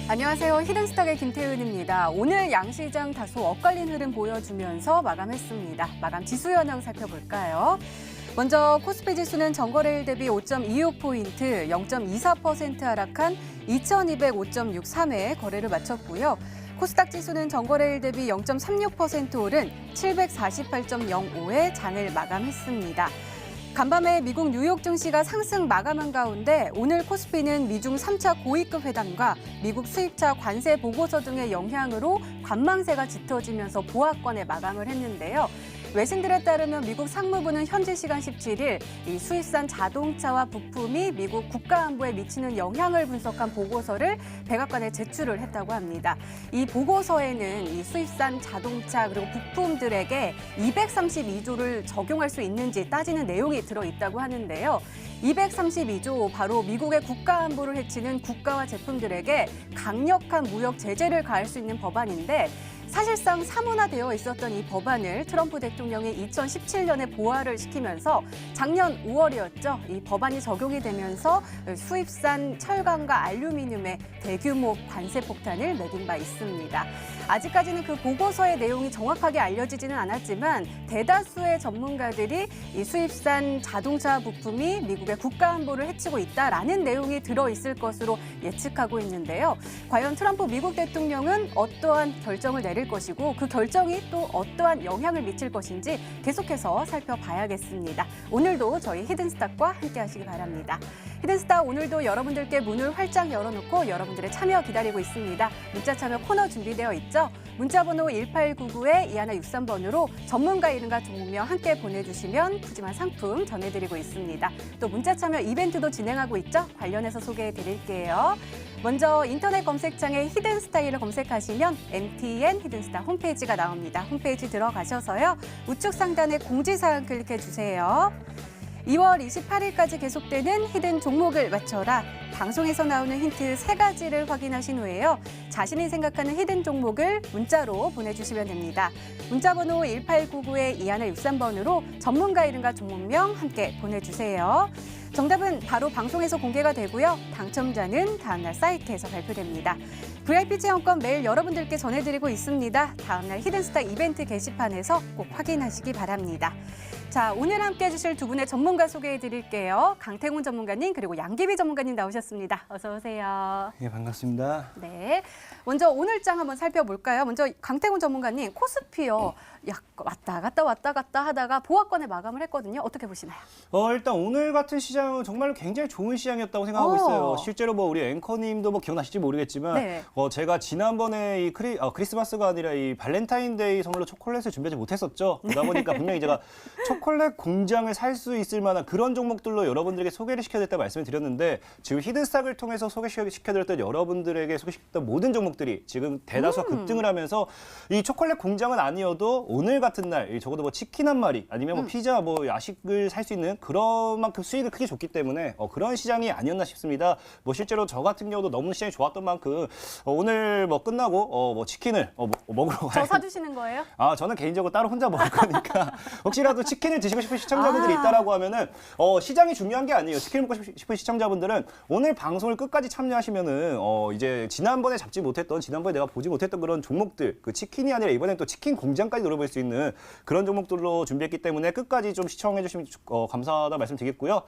안녕하세요. 히든스탁의 김태은입니다. 오늘 양시장 다소 엇갈린 흐름 보여주면서 마감했습니다. 마감 지수 현황 살펴볼까요? 먼저 코스피 지수는 전거래일 대비 5.26포인트, 0.24% 하락한 2205.63에 거래를 마쳤고요. 코스닥 지수는 전거래일 대비 0.36% 오른 748.05에 장을 마감했습니다. 간밤에 미국 뉴욕 증시가 상승 마감한 가운데 오늘 코스피는 미중 3차 고위급 회담과 미국 수입차 관세 보고서 등의 영향으로 관망세가 짙어지면서 보합권에 마감을 했는데요. 외신들에 따르면 미국 상무부는 현지 시간 17일 이 수입산 자동차와 부품이 미국 국가안보에 미치는 영향을 분석한 보고서를 백악관에 제출을 했다고 합니다. 이 보고서에는 이 수입산 자동차 그리고 부품들에게 232조를 적용할 수 있는지 따지는 내용이 들어있다고 하는데요. 232조, 바로 미국의 국가안보를 해치는 국가와 제품들에게 강력한 무역 제재를 가할 수 있는 법안인데 사실상 사문화되어 있었던 이 법안을 트럼프 대통령이 2017년에 보완을 시키면서 작년 5월이었죠. 이 법안이 적용이 되면서 수입산 철강과 알루미늄에 대규모 관세 폭탄을 매긴 바 있습니다. 아직까지는 그 보고서의 내용이 정확하게 알려지지는 않았지만 대다수의 전문가들이 이 수입산 자동차 부품이 미국의 국가안보를 해치고 있다라는 내용이 들어있을 것으로 예측하고 있는데요. 과연 트럼프 미국 대통령은 어떠한 결정을 내릴 것이고 그 결정이 또 어떠한 영향을 미칠 것인지 계속해서 살펴봐야겠습니다. 오늘도 저희 히든스탁과 함께 하시기 바랍니다. 히든스탁 오늘도 여러분들께 문을 활짝 열어놓고 여러분들의 참여 기다리고 있습니다. 문자 참여 코너 준비되어 있죠? 문자번호 1899-2163번으로 전문가 이름과 종목명 함께 보내주시면 푸짐한 상품 전해드리고 있습니다. 또 문자 참여 이벤트도 진행하고 있죠? 관련해서 소개해드릴게요. 먼저 인터넷 검색창에 히든스타일을 검색하시면 MTN 히든스타 홈페이지가 나옵니다. 홈페이지 들어가셔서요. 우측 상단에 공지사항 클릭해주세요. 2월 28일까지 계속되는 히든 종목을 맞춰라. 방송에서 나오는 힌트 3가지를 확인하신 후에요. 자신이 생각하는 히든 종목을 문자로 보내주시면 됩니다. 문자번호 1899-2163번으로 전문가 이름과 종목명 함께 보내주세요. 정답은 바로 방송에서 공개가 되고요. 당첨자는 다음날 사이트에서 발표됩니다. VIP 체험권 매일 여러분들께 전해드리고 있습니다. 다음날 히든스타 이벤트 게시판에서 꼭 확인하시기 바랍니다. 자, 오늘 함께 해주실 두 분의 전문가 소개해드릴게요. 강태훈 전문가님 그리고 양기비 전문가님 나오셨습니다. 어서 오세요. 네, 반갑습니다. 네, 먼저 오늘장 한번 살펴볼까요? 먼저 강태훈 전문가님, 코스피요. 왔다 갔다 하다가 보합권에 마감을 했거든요. 어떻게 보시나요? 일단 오늘 같은 시장은 정말로 굉장히 좋은 시장이었다고 생각하고 있어요. 실제로 우리 앵커님도 기억나실지 모르겠지만 네. 제가 지난번에 이 크리스마스가 아니라 이 발렌타인데이 선물로 초콜릿을 준비하지 못했었죠. 그러다 보니까 분명히 제가 초콜릿 공장을 살 수 있을 만한 그런 종목들로 여러분들에게 소개를 시켜드렸다 말씀을 드렸는데 지금 히든스탁을 통해서 소개시켜드렸던 여러분들에게 소개시켰던 모든 종목들이 지금 대다수가 급등을 하면서 이 초콜릿 공장은 아니어도 오늘 같은 날 적어도 치킨 한 마리 아니면 피자 야식을 살 수 있는 그런 만큼 수익을 크게 줬기 때문에 그런 시장이 아니었나 싶습니다. 실제로 저 같은 경우도 너무 시장이 좋았던 만큼 오늘 끝나고 치킨을 먹으러 가요. 저 사주시는 거예요? 저는 개인적으로 따로 혼자 먹을 거니까 혹시라도 치킨을 드시고 싶은 시청자분들이 있다라고 하면은 시장이 중요한 게 아니에요. 치킨을 먹고 싶은 시청자분들은 오늘 방송을 끝까지 참여하시면은 이제 지난번에 내가 보지 못했던 그런 종목들 그 치킨이 아니라 이번엔 또 치킨 공장까지 노려볼 수 있는 그런 종목들로 준비했기 때문에 끝까지 좀 시청해 주시면 감사하다 말씀드리겠고요.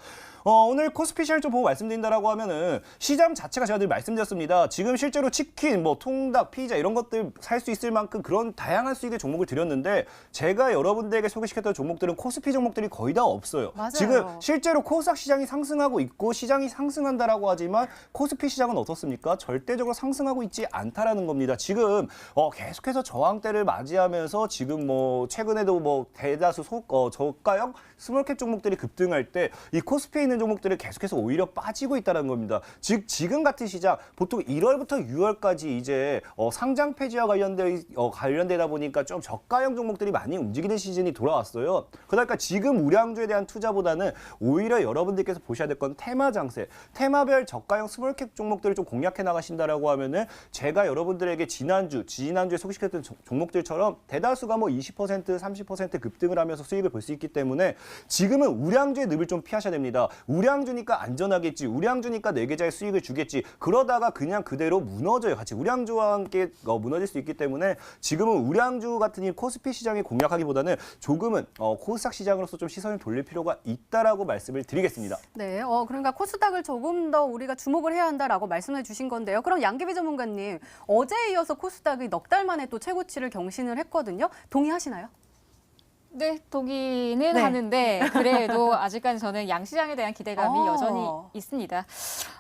오늘 코스피 시장을 좀 보고 말씀드린다라고 하면은 시장 자체가 제가 늘 말씀드렸습니다. 지금 실제로 치킨, 통닭, 피자 이런 것들 살 수 있을 만큼 그런 다양한 수익의 종목을 드렸는데 제가 여러분들에게 소개시켰던 종목들은 코스피 종목들이 거의 다 없어요. 맞아요. 지금 실제로 코스닥 시장이 상승하고 있고 시장이 상승한다라고 하지만 코스피 시장은 어떻습니까? 절대적으로 상승하고 있지 않다라는 겁니다. 지금 계속해서 저항대를 맞이하면서 지금 최근에도 대다수 저가형 스몰캡 종목들이 급등할 때 이 코스피에 있는 종목들이 계속해서 오히려 빠지고 있다는 겁니다. 즉 지금 같은 시장 보통 1월부터 6월까지 이제 상장 폐지와 관련되다 보니까 좀 저가형 종목들이 많이 움직이는 시즌이 돌아왔어요. 그러다 뭐랄까 지금 우량주에 대한 투자보다는 오히려 여러분들께서 보셔야 될 건 테마 장세, 테마별 저가형 스몰캡 종목들을 좀 공략해 나가신다라고 하면은 제가 여러분들에게 지난주에 소개시켰던 종목들처럼 대다수가 뭐 20%, 30% 급등을 하면서 수익을 볼 수 있기 때문에 지금은 우량주의 늪을 좀 피하셔야 됩니다. 우량주니까 안전하겠지, 우량주니까 내 계좌에 수익을 주겠지. 그러다가 그냥 그대로 무너져요. 같이 우량주와 함께 무너질 수 있기 때문에 지금은 우량주 같은 이 코스피 시장에 공략하기보다는 조금은 코스닥 시장으로서 좀 시선을 돌릴 필요가 있다라고 말씀을 드리겠습니다. 네, 그러니까 코스닥을 조금 더 우리가 주목을 해야 한다라고 말씀해 주신 건데요. 그럼 양기비 전문가님, 어제에 이어서 코스닥이 넉 달 만에 또 최고치를 경신을 했거든요. 동의하시나요? 네, 동의는 네. 하는데 그래도 아직까지 저는 양시장에 대한 기대감이 여전히 있습니다.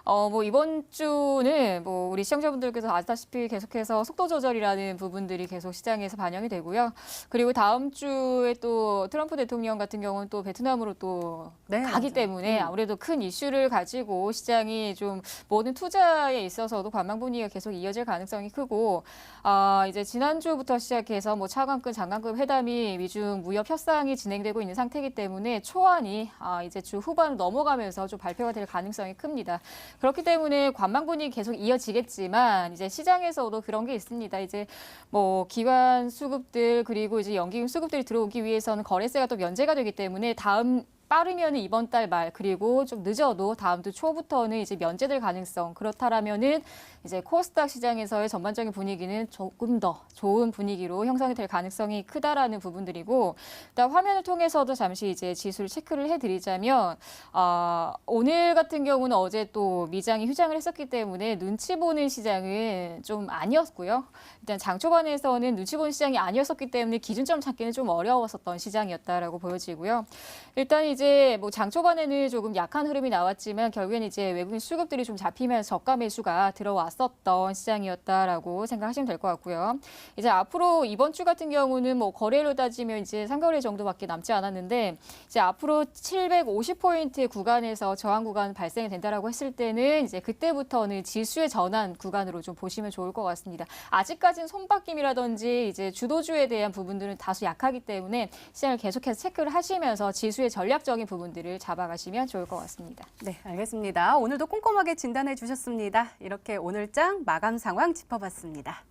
뭐 이번 주는 뭐 우리 시청자분들께서 아시다시피 계속해서 속도 조절이라는 부분들이 계속 시장에서 반영이 되고요. 그리고 다음 주에 또 트럼프 대통령 같은 경우는 또 베트남으로 또 네, 가기 맞아요. 때문에 아무래도 큰 이슈를 가지고 시장이 좀 모든 투자에 있어서도 관망 분위기가 계속 이어질 가능성이 크고 이제 지난주부터 시작해서 뭐 차관급, 장관급 회담이 미중 무역 협상이 진행되고 있는 상태이기 때문에 초안이 이제 주 후반으로 넘어가면서 좀 발표가 될 가능성이 큽니다. 그렇기 때문에 관망 분위기 계속 이어지겠지만 이제 시장에서도 그런 게 있습니다. 이제 뭐 기관 수급들 그리고 이제 연기금 수급들이 들어오기 위해서는 거래세가 또 면제가 되기 때문에 빠르면 이번 달 말 그리고 좀 늦어도 다음 주 초부터는 이제 면제될 가능성 그렇다라면은 이제 코스닥 시장에서의 전반적인 분위기는 조금 더 좋은 분위기로 형성이 될 가능성이 크다라는 부분들이고 일단 화면을 통해서도 잠시 이제 지수를 체크를 해드리자면 오늘 같은 경우는 어제 또 미장이 휴장을 했었기 때문에 눈치 보는 시장은 좀 아니었고요. 일단 장 초반에서는 눈치 보는 시장이 아니었었기 때문에 기준점 찾기는 좀 어려웠었던 시장이었다라고 보여지고요. 일단 이제 뭐 장 초반에는 조금 약한 흐름이 나왔지만 결국에는 이제 외국인 수급들이 좀 잡히면서 저가 매수가 들어왔었던 시장이었다라고 생각하시면 될 것 같고요. 이제 앞으로 이번 주 같은 경우는 뭐 거래로 따지면 이제 3거래 정도밖에 남지 않았는데 이제 앞으로 750포인트 구간에서 저항 구간 발생이 된다라고 했을 때는 이제 그때부터는 지수의 전환 구간으로 좀 보시면 좋을 것 같습니다. 아직까지는 손바뀜이라든지 이제 주도주에 대한 부분들은 다소 약하기 때문에 시장을 계속해서 체크를 하시면서 지수의 전략적인 부분들을 잡아가시면 좋을 것 같습니다. 네, 알겠습니다. 오늘도 꼼꼼하게 진단해 주셨습니다. 이렇게 오늘장 마감 상황 짚어봤습니다.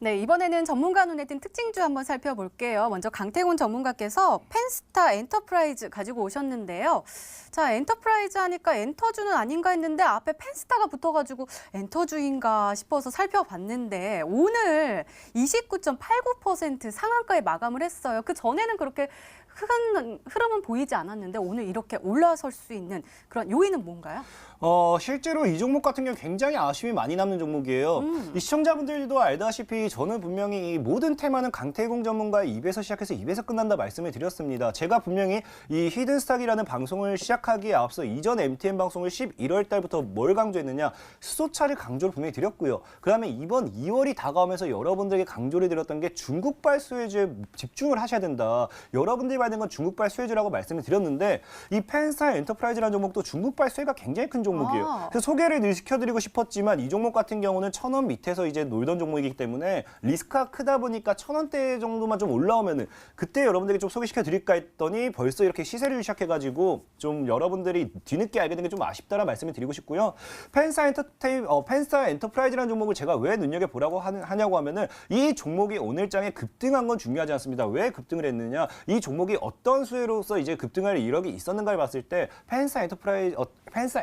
네, 이번에는 전문가 눈에 띈 특징주 한번 살펴볼게요. 먼저 강태곤 전문가께서 펜스타 엔터프라이즈 가지고 오셨는데요. 자, 엔터프라이즈 하니까 엔터주는 아닌가 했는데 앞에 펜스타가 붙어가지고 엔터주인가 싶어서 살펴봤는데 오늘 29.89% 상한가에 마감을 했어요. 그 전에는 그렇게 큰 흐름은 보이지 않았는데 오늘 이렇게 올라설 수 있는 그런 요인은 뭔가요? 실제로 이 종목 같은 경우 굉장히 아쉬움이 많이 남는 종목이에요. 이 시청자분들도 알다시피 저는 분명히 이 모든 테마는 강태공 전문가의 입에서 시작해서 입에서 끝난다 말씀을 드렸습니다. 제가 분명히 이 히든스탁이라는 방송을 시작하기에 앞서 이전 MTN 방송을 11월 달부터 뭘 강조했느냐, 수소차를 강조를 분명히 드렸고요. 그다음에 이번 2월이 다가오면서 여러분들에게 강조를 드렸던 게 중국발 수혜주에 집중을 하셔야 된다. 여러분들이 봐야 되는 건 중국발 수혜주라고 말씀을 드렸는데 이 펜스타 엔터프라이즈라는 종목도 중국발 수혜가 굉장히 큰 종목이에요. 그래서 소개를 늘 시켜드리고 싶었지만 이 종목 같은 경우는 1,000원 밑에서 이제 놀던 종목이기 때문에 리스크가 크다 보니까 1,000원대 정도만 좀 올라오면은 그때 여러분들에게 좀 소개시켜드릴까 했더니 벌써 이렇게 시세를 시작해가지고 좀 여러분들이 뒤늦게 알게 된 게 좀 아쉽다는 말씀을 드리고 싶고요. 펜스타 엔터프라이즈라는 종목을 제가 왜 눈여겨보라고 하냐고 하면은 이 종목이 오늘장에 급등한 건 중요하지 않습니다. 왜 급등을 했느냐? 이 종목이 어떤 수혜로서 이제 급등할 이력이 있었는가를 봤을 때 펜스타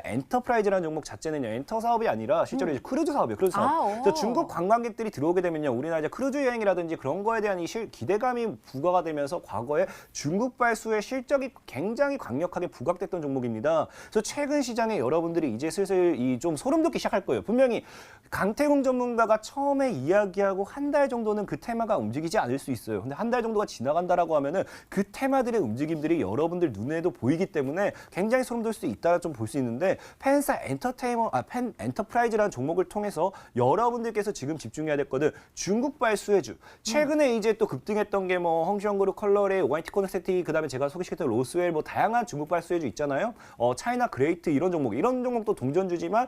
엔터프라이즈라는 종목 자체는요, 엔터 사업이 아니라 실제로 이제 크루즈 사업이에요. 크루즈 사업. 그래서 중국 관광객들이 들어오게 되면요, 우리나라 이제 크루즈 여행이라든지 그런 거에 대한 이 기대감이 부과가 되면서 과거에 중국발 수의 실적이 굉장히 강력하게 부각됐던 종목입니다. 그래서 최근 시장에 여러분들이 이제 슬슬 이 좀 소름 돋기 시작할 거예요. 분명히 강태공 전문가가 처음에 이야기하고 한 달 정도는 그 테마가 움직이지 않을 수 있어요. 근데 한 달 정도가 지나간다라고 하면은 그 테마들의 움직임들이 여러분들 눈에도 보이기 때문에 굉장히 소름 돋을 수 있다 좀 볼 수 있는데 펜 엔터프라이즈라는 종목을 통해서 여러분들께서 지금 집중해야 될 거는 중국발 수혜주. 최근에 이제 또 급등했던 게 뭐 헝시영그룹, 컬러레, 오가이티 코넥세티, 그다음에 제가 소개시켰던 로스웰 뭐 다양한 중국발 수혜주 있잖아요. 차이나 그레이트 이런 종목도 동전주지만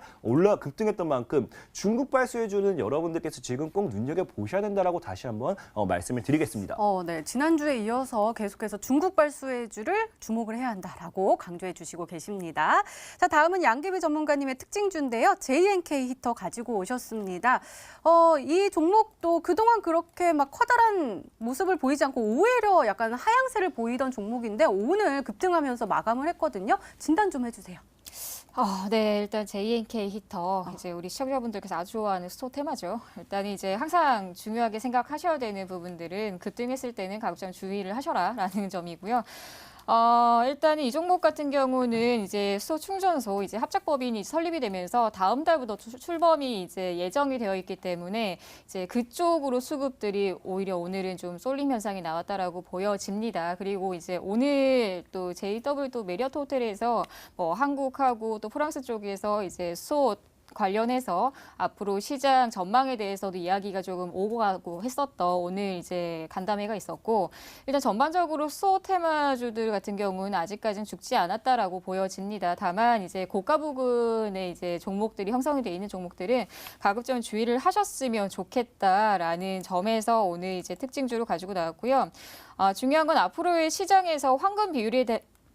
급등했던 만큼 중국발 수혜주는 여러분들께서 지금 꼭 눈여겨 보셔야 된다라고 다시 한번 말씀을 드리겠습니다. 네. 지난주에 이어서 계속해서 중국발 수혜주를 주목을 해야 한다라고 강조해 주시고 계십니다. 자, 다음은 양기비 전문가님의 특징주인데요. JNK 히터 가지고 오셨습니다. 이 종목도 그동안 그렇게 막 커다란 모습을 보이지 않고 오히려 약간 하향세를 보이던 종목인데 오늘 급등하면서 마감을 했거든요. 진단 좀 해주세요. 네, 일단 JNK 히터 이제 우리 시청자분들께서 아주 좋아하는 스토어 테마죠. 일단 이제 항상 중요하게 생각하셔야 되는 부분들은 급등했을 때는 가급적 주의를 하셔라라는 점이고요. 일단 이 종목 같은 경우는 이제 수소 충전소 이제 합작법인이 설립이 되면서 다음 달부터 출범이 이제 예정이 되어 있기 때문에 이제 그쪽으로 수급들이 오히려 오늘은 좀 쏠림 현상이 나왔다라고 보여집니다. 그리고 이제 오늘 또 JW 또 메리어트 호텔에서 뭐 한국하고 또 프랑스 쪽에서 이제 수소 관련해서 앞으로 시장 전망에 대해서도 이야기가 조금 오고 가고 했었던 오늘 이제 간담회가 있었고 일단 전반적으로 수소 테마주들 같은 경우는 아직까지는 죽지 않았다라고 보여집니다. 다만 이제 고가 부근의 이제 종목들이 형성이 돼 있는 종목들은 가급적 주의를 하셨으면 좋겠다라는 점에서 오늘 이제 특징주로 가지고 나왔고요. 중요한 건 앞으로의 시장에서 황금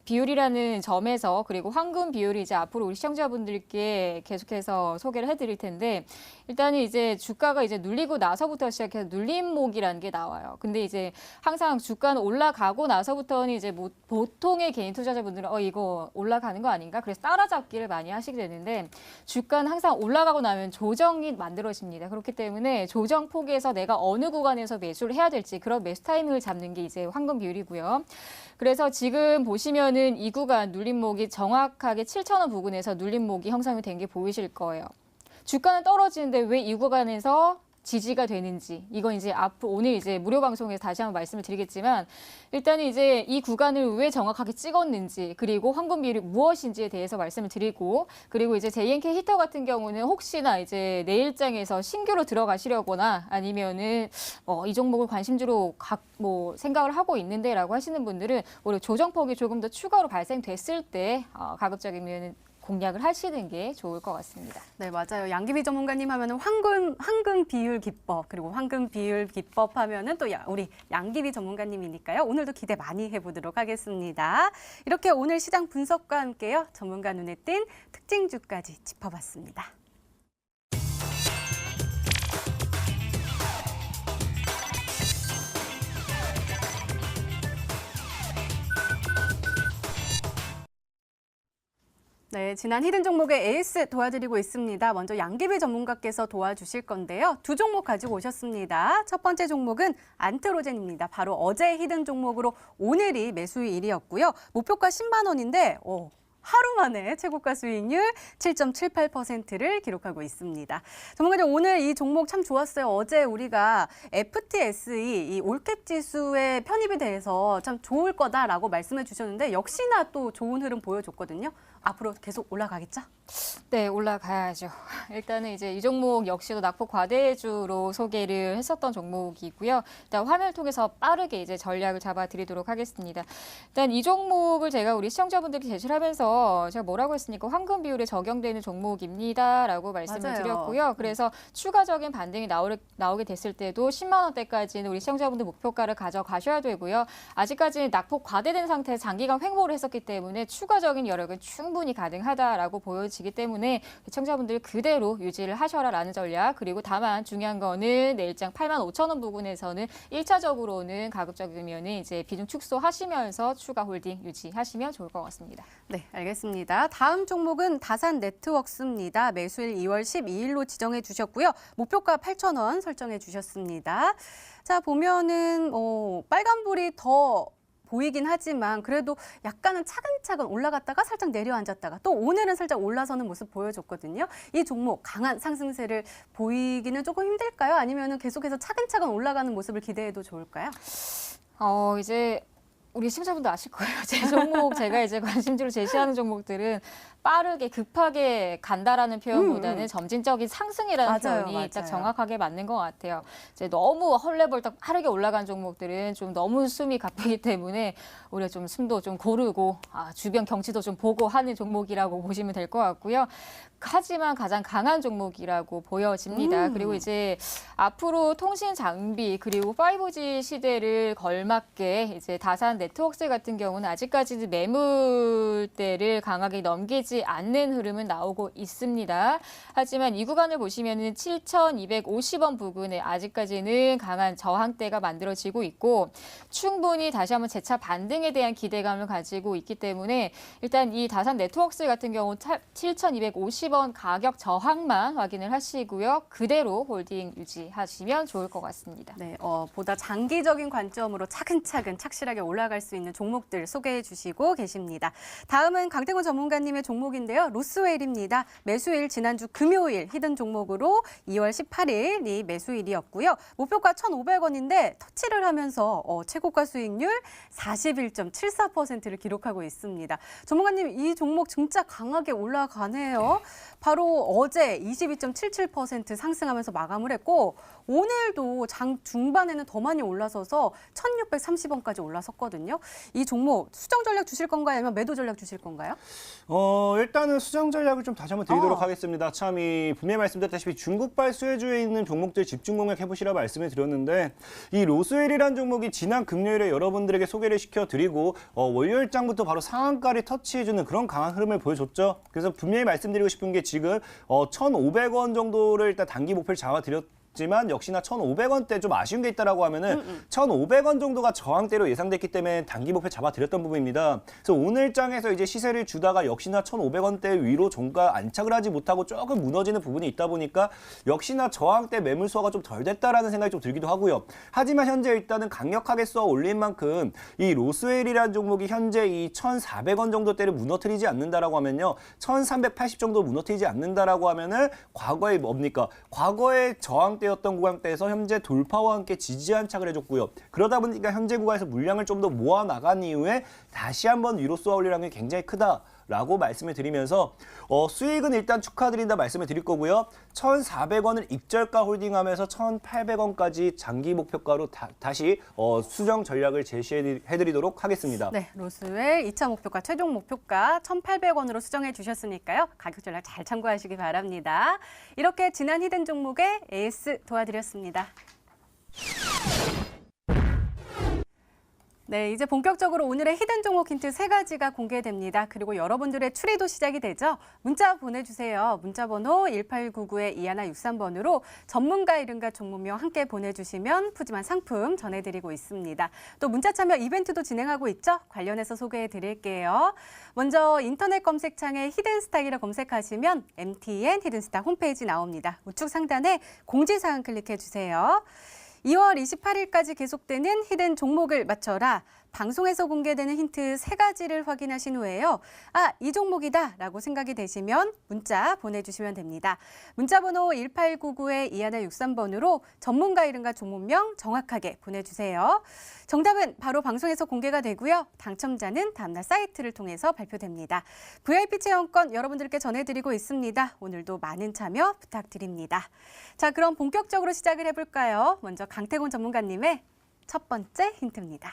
비율이라는 점에서 그리고 황금 비율이 이제 앞으로 우리 시청자분들께 계속해서 소개를 해드릴 텐데 일단은 이제 주가가 이제 눌리고 나서부터 시작해서 눌림목이라는 게 나와요. 근데 이제 항상 주가는 올라가고 나서부터는 이제 보통의 개인 투자자분들은 이거 올라가는 거 아닌가? 그래서 따라잡기를 많이 하시게 되는데 주가는 항상 올라가고 나면 조정이 만들어집니다. 그렇기 때문에 조정 폭에서 내가 어느 구간에서 매수를 해야 될지 그런 매수 타이밍을 잡는 게 이제 황금 비율이고요. 그래서 지금 보시면은 이 구간 눌림목이 정확하게 7,000원 부근에서 눌림목이 형성이 된 게 보이실 거예요. 주가는 떨어지는데 왜 이 구간에서 지지가 되는지 이건 이제 앞으로 오늘 이제 무료 방송에서 다시 한번 말씀을 드리겠지만 일단은 이제 이 구간을 왜 정확하게 찍었는지 그리고 황금 비율이 무엇인지에 대해서 말씀을 드리고 그리고 이제 JNK 히터 같은 경우는 혹시나 이제 내일장에서 신규로 들어가시려거나 아니면은 이 종목을 관심주로 생각을 하고 있는데라고 하시는 분들은 오히려 조정폭이 조금 더 추가로 발생됐을 때 가급적이면 공략을 하시는 게 좋을 것 같습니다. 네, 맞아요. 양기비 전문가님 하면은 황금 비율 기법 그리고 황금 비율 기법 하면은 또 우리 양기비 전문가님이니까요. 오늘도 기대 많이 해보도록 하겠습니다. 이렇게 오늘 시장 분석과 함께요. 전문가 눈에 띈 특징주까지 짚어봤습니다. 네, 지난 히든 종목의 에이스 도와드리고 있습니다. 먼저 양기비 전문가께서 도와주실 건데요. 두 종목 가지고 오셨습니다. 첫 번째 종목은 안트로젠입니다. 바로 어제 히든 종목으로 오늘이 매수일이었고요. 목표가 10만 원인데 하루 만에 최고가 수익률 7.78%를 기록하고 있습니다. 전문가님, 오늘 이 종목 참 좋았어요. 어제 우리가 FTSE, 이 올캡 지수의 편입에 대해서 참 좋을 거다라고 말씀해 주셨는데 역시나 또 좋은 흐름 보여줬거든요. 앞으로 계속 올라가겠죠? 네, 올라가야죠. 일단은 이제 이 종목 역시도 낙폭 과대주로 소개를 했었던 종목이고요. 일단 화면을 통해서 빠르게 이제 전략을 잡아드리도록 하겠습니다. 일단 이 종목을 제가 우리 시청자분들께 제시를 하면서 제가 뭐라고 했으니까 황금 비율에 적용되는 종목입니다라고 말씀을 맞아요. 드렸고요. 그래서 추가적인 반등이 나오게 됐을 때도 10만 원대까지는 우리 시청자분들 목표가를 가져가셔야 되고요. 아직까지는 낙폭 과대된 상태에서 장기간 횡보를 했었기 때문에 추가적인 여력은 충분히 가능하다라고 보여지기 때문에 시청자분들 그대로 유지를 하셔라라는 전략. 그리고 다만 중요한 거는 내일장 85,000원 부근에서는 1차적으로는 가급적이면 이제 비중 축소하시면서 추가 홀딩 유지하시면 좋을 것 같습니다. 네, 알겠습니다. 다음 종목은 다산 네트워크스입니다. 매수일 2월 12일로 지정해 주셨고요. 목표가 8,000원 설정해 주셨습니다. 자, 보면은 빨간불이 더 보이긴 하지만 그래도 약간은 차근차근 올라갔다가 살짝 내려앉았다가 또 오늘은 살짝 올라서는 모습 보여줬거든요. 이 종목 강한 상승세를 보이기는 조금 힘들까요? 아니면은 계속해서 차근차근 올라가는 모습을 기대해도 좋을까요? 이제 우리 시청자분도 아실 거예요. 제 종목, 제가 이제 관심주로 제시하는 종목들은 빠르게 급하게 간다라는 표현보다는 점진적인 상승이라는 맞아요, 표현이 딱 맞아요. 정확하게 맞는 것 같아요. 이제 너무 헐레벌떡 빠르게 올라간 종목들은 좀 너무 숨이 가쁘기 때문에 우리가 좀 숨도 좀 고르고 주변 경치도 좀 보고 하는 종목이라고 보시면 될 것 같고요. 하지만 가장 강한 종목이라고 보여집니다. 그리고 이제 앞으로 통신 장비 그리고 5G 시대를 걸맞게 이제 다산 네트워크스 같은 경우는 아직까지는 매물대를 강하게 넘기지 않는 흐름은 나오고 있습니다. 하지만 이 구간을 보시면은 7,250원 부근에 아직까지는 강한 저항대가 만들어지고 있고 충분히 다시 한번 재차 반등에 대한 기대감을 가지고 있기 때문에 일단 이 다산 네트워크스 같은 경우 7,250원 가격 저항만 확인을 하시고요. 그대로 홀딩 유지하시면 좋을 것 같습니다. 네, 보다 장기적인 관점으로 차근차근 착실하게 올라갈 수 있는 종목들 소개해 주시고 계십니다. 다음은 강태곤 전문가님의 종목인데요. 로스웰입니다. 매수일 지난주 금요일 히든 종목으로 2월 18일이 매수일이었고요. 목표가 1,500원인데 터치를 하면서 최고가 수익률 41.74%를 기록하고 있습니다. 전문가님, 이 종목 진짜 강하게 올라가네요. 바로 어제 22.77% 상승하면서 마감을 했고 오늘도 장 중반에는 더 많이 올라서서 1,630원까지 올라섰거든요. 이 종목 수정 전략 주실 건가요? 아니면 매도 전략 주실 건가요? 일단은 수정 전략을 좀 다시 한번 드리도록 하겠습니다. 참 분명히 말씀드렸다시피 중국발 수혜주에 있는 종목들 집중 공략 해보시라 말씀을 드렸는데 이 로스웰이라는 종목이 지난 금요일에 여러분들에게 소개를 시켜드리고 월요일장부터 바로 상한가를 터치해주는 그런 강한 흐름을 보여줬죠. 그래서 분명히 말씀드리고 싶은 게 지금 1,500원 정도를 일단 단기 목표를 잡아드렸지만 역시나 1,500원대 좀 아쉬운 게 있다라고 하면은 1,500원 정도가 저항대로 예상됐기 때문에 단기 목표 잡아드렸던 부분입니다. 그래서 오늘 장에서 이제 시세를 주다가 역시나 1,500원대 위로 종가 안착을 하지 못하고 조금 무너지는 부분이 있다 보니까 역시나 저항대 매물 수가 좀 덜 됐다라는 생각이 좀 들기도 하고요. 하지만 현재 일단은 강력하게 쏘아 올린 만큼 이 로스웰이라는 종목이 현재 이 1,400원 정도대를 무너뜨리지 않는다라고 하면요. 1,380 정도 무너뜨리지 않는다라고 하면은 과거에 뭡니까? 과거에 저항대였던 구간대에서 현재 돌파와 함께 지지 안착을 해줬고요. 그러다 보니까 현재 구간에서 물량을 좀 더 모아 나간 이후에 다시 한번 위로 쏘아 올리라는 게 굉장히 크다라고 말씀을 드리면서 수익은 일단 축하드린다 말씀을 드릴 거고요. 1,400원을 입절가 홀딩하면서 1,800원까지 장기 목표가로 다시 수정 전략을 제시해드리도록 하겠습니다. 네, 로스웰 2차 목표가 최종 목표가 1,800원으로 수정해 주셨으니까요. 가격 전략 잘 참고하시기 바랍니다. 이렇게 지난 히든 종목의 에이스 도와드렸습니다. 네, 이제 본격적으로 오늘의 히든 종목 힌트 3가지가 공개됩니다. 그리고 여러분들의 추리도 시작이 되죠. 문자 보내주세요. 문자 번호 1899-2163번으로 전문가 이름과 종목명 함께 보내주시면 푸짐한 상품 전해드리고 있습니다. 또 문자 참여 이벤트도 진행하고 있죠. 관련해서 소개해드릴게요. 먼저 인터넷 검색창에 히든스탁이라 검색하시면 MTN 히든스탁 홈페이지 나옵니다. 우측 상단에 공지사항 클릭해주세요. 2월 28일까지 계속되는 히든 종목을 맞춰라. 방송에서 공개되는 힌트 3가지를 확인하신 후에요. 이 종목이다 라고 생각이 되시면 문자 보내주시면 됩니다. 문자 번호 1899-2163번으로 전문가 이름과 종목명 정확하게 보내주세요. 정답은 바로 방송에서 공개가 되고요. 당첨자는 다음날 사이트를 통해서 발표됩니다. VIP 체험권 여러분들께 전해드리고 있습니다. 오늘도 많은 참여 부탁드립니다. 자, 그럼 본격적으로 시작을 해볼까요? 먼저 강태곤 전문가님의 첫 번째 힌트입니다.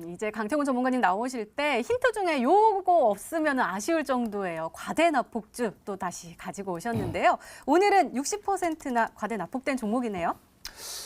이제 강태곤 전문가님 나오실 때 힌트 중에 요거 없으면 아쉬울 정도예요. 과대 납폭주 또 다시 가지고 오셨는데요. 오늘은 60%나 과대 납폭된 종목이네요.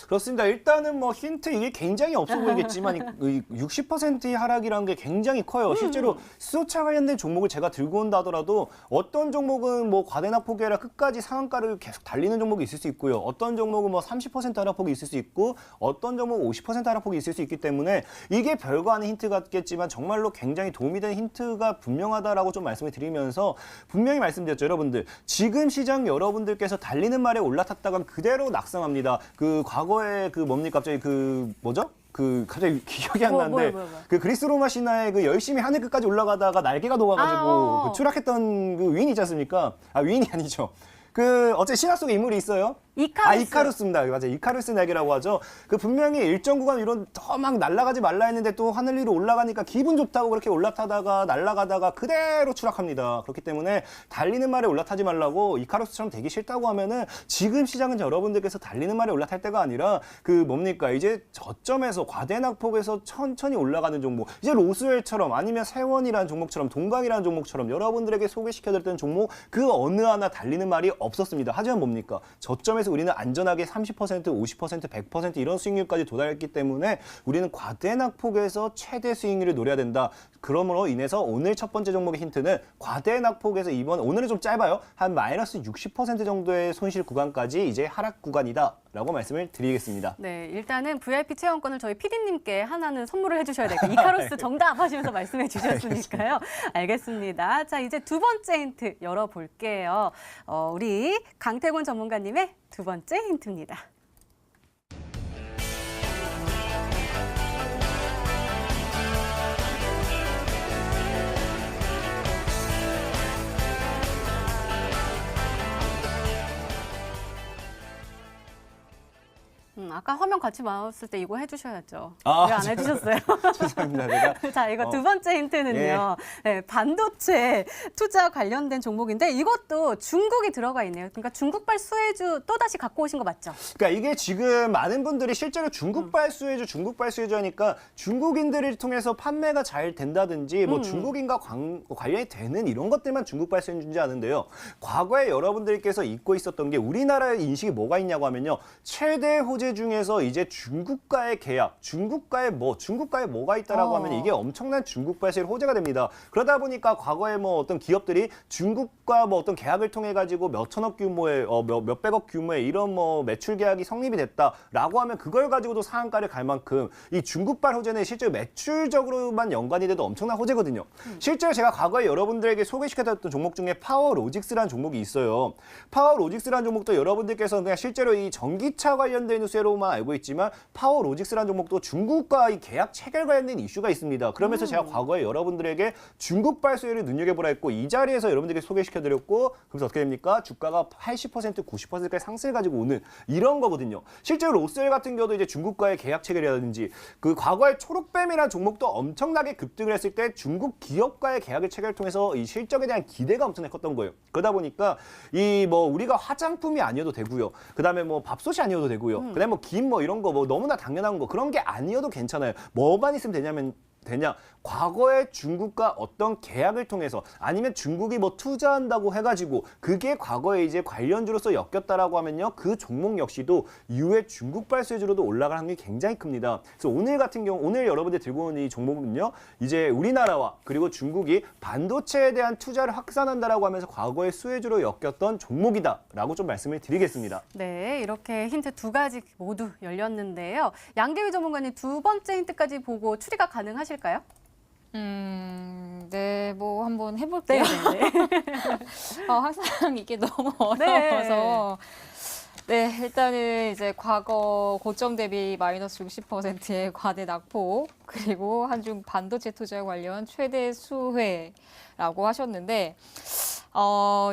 그렇습니다. 일단은 뭐 힌트 이게 굉장히 없어 보이겠지만 60%의 하락이라는 게 굉장히 커요. 실제로 수소차 관련된 종목을 제가 들고 온다 하더라도 어떤 종목은 뭐 과대납폭이 아니라 끝까지 상한가를 계속 달리는 종목이 있을 수 있고요. 어떤 종목은 뭐 30% 하락폭이 있을 수 있고 어떤 종목은 50% 하락폭이 있을 수 있기 때문에 이게 별거 아닌 힌트 같겠지만 정말로 굉장히 도움이 되는 힌트가 분명하다라고 좀 말씀을 드리면서 분명히 말씀드렸죠. 여러분들 지금 시장 여러분들께서 달리는 말에 올라탔다가 그대로 낙상합니다. 그 과거에 그 뭡니까 갑자기 그 뭐죠? 갑자기 기억이 안 나는데 뭐야. 그 그리스 로마 신화에 그 열심히 하늘 끝까지 올라가다가 날개가 녹아가지고 그 추락했던 그 위인 있지 않습니까? 아, 위인이 아니죠. 어째 신화 속에 인물이 있어요? 이카루스. 이카루스입니다. 맞아요. 이카루스 날개라고 하죠. 분명히 일정 구간 위로 더 막 날아가지 말라 했는데 또 하늘 위로 올라가니까 기분 좋다고 그렇게 올라타다가 날아가다가 그대로 추락합니다. 그렇기 때문에 달리는 말에 올라타지 말라고 이카루스처럼 되기 싫다고 하면은 지금 시장은 여러분들께서 달리는 말에 올라탈 때가 아니라 이제 저점에서 과대낙폭에서 천천히 올라가는 종목, 이제 로스웰처럼 아니면 세원이라는 종목처럼 동강이라는 종목처럼 여러분들에게 소개시켜드렸던 종목 그 어느 하나 달리는 말이 없었습니다. 하지만 뭡니까? 저점에서 우리는 안전하게 30%, 50%, 100% 이런 수익률까지 도달했기 때문에 우리는 과대낙폭에서 최대 수익률을 노려야 된다. 그러므로 인해서 오늘 첫 번째 종목의 힌트는 과대낙폭에서 오늘은 좀 짧아요. 한 마이너스 60% 정도의 손실 구간까지 이제 하락 구간이다라고 말씀을 드리겠습니다. 네, 일단은 VIP 체험권을 저희 PD님께 하나는 선물을 해주셔야 될까. 이카루스 정답 하시면서 말씀해 주셨으니까요. 알겠습니다. 자, 이제 두 번째 힌트 열어볼게요. 우리 강태곤 전문가님의 두 번째 힌트입니다. 아까 화면 같이 나왔을 때 이거 해주셔야죠. 왜 안 해주셨어요? 죄송합니다. 내가 자, 이거 두 번째 힌트는요. 네, 반도체 투자 관련된 종목인데 이것도 중국이 들어가 있네요. 그러니까 중국발 수혜주 또다시 갖고 오신 거 맞죠? 그러니까 이게 지금 많은 분들이 실제로 중국발 수혜주 하니까 중국인들을 통해서 판매가 잘 된다든지 뭐 중국인과 관련이 되는 이런 것들만 중국발 수혜주인지 아는데요. 과거에 여러분들께서 잊고 있었던 게 우리나라의 인식이 뭐가 있냐고 하면요. 최대 호재 중에서 이제 중국과의 계약, 중국과에 뭐가 있다라고 하면 이게 엄청난 중국 발생 호재가 됩니다. 그러다 보니까 과거에 뭐 어떤 기업들이 중국과 뭐 어떤 계약을 통해 가지고 몇천억 규모의 몇백억 규모의 이런 뭐 매출 계약이 성립이 됐다라고 하면 그걸 가지고도 상한가를 갈 만큼 이 중국발 호재는 실제로 매출적으로만 연관이 돼도 엄청난 호재거든요. 실제로 제가 과거에 여러분들에게 소개시켜드렸던 종목 중에 파워로직스라는 종목이 있어요. 파워로직스라는 종목도 여러분들께서 그냥 실제로 이 전기차 관련된 수혜로만 알고 있지만 파워로직스라는 종목도 중국과 이 계약 체결 관련된 이슈가 있습니다. 그러면서 제가 과거에 여러분들에게 중국발 수혜를 눈여겨보라 했고 이 자리에서 여러분들에게 소개시켜드렸고 그래서 어떻게 됩니까? 주가가 80%, 90%까지 상승을 가지고 오는 이런 거거든요. 실제로 로스웰 같은 경우도 이제 중국과의 계약 체결이라든지 과거에 초록뱀이라는 종목도 엄청나게 급등을 했을 때 중국 기업과의 계약을 체결을 통해서 이 실적에 대한 기대가 엄청나게 컸던 거예요. 그러다 보니까 우리가 화장품이 아니어도 되고요. 그다음에 뭐 밥솥이 아니어도 되고요. 그다음에 뭐 김 이런 거 너무나 당연한 거 그런 게 아니어도 괜찮아요. 뭐만 있으면 되냐? 과거에 중국과 어떤 계약을 통해서 아니면 중국이 뭐 투자한다고 해가지고 그게 과거에 이제 관련주로서 엮였다라고 하면요. 그 종목 역시도 이후에 중국발 수혜주로도 올라갈 확률이 굉장히 큽니다. 그래서 오늘 여러분들 들고 온 이 종목은요. 이제 우리나라와 그리고 중국이 반도체에 대한 투자를 확산한다라고 하면서 과거의 수혜주로 엮였던 종목이다라고 좀 말씀을 드리겠습니다. 네, 이렇게 힌트 두 가지 모두 열렸는데요. 양대휘 전문가님 두 번째 힌트까지 보고 추리가 가능하실까요? 네, 뭐 한번 해볼게요. 항상 이게 너무 어려워서. 네, 일단은 이제 과거 고점 대비 마이너스 60%의 과대 낙폭 그리고 한중 반도체 투자 관련 최대 수혜라고 하셨는데.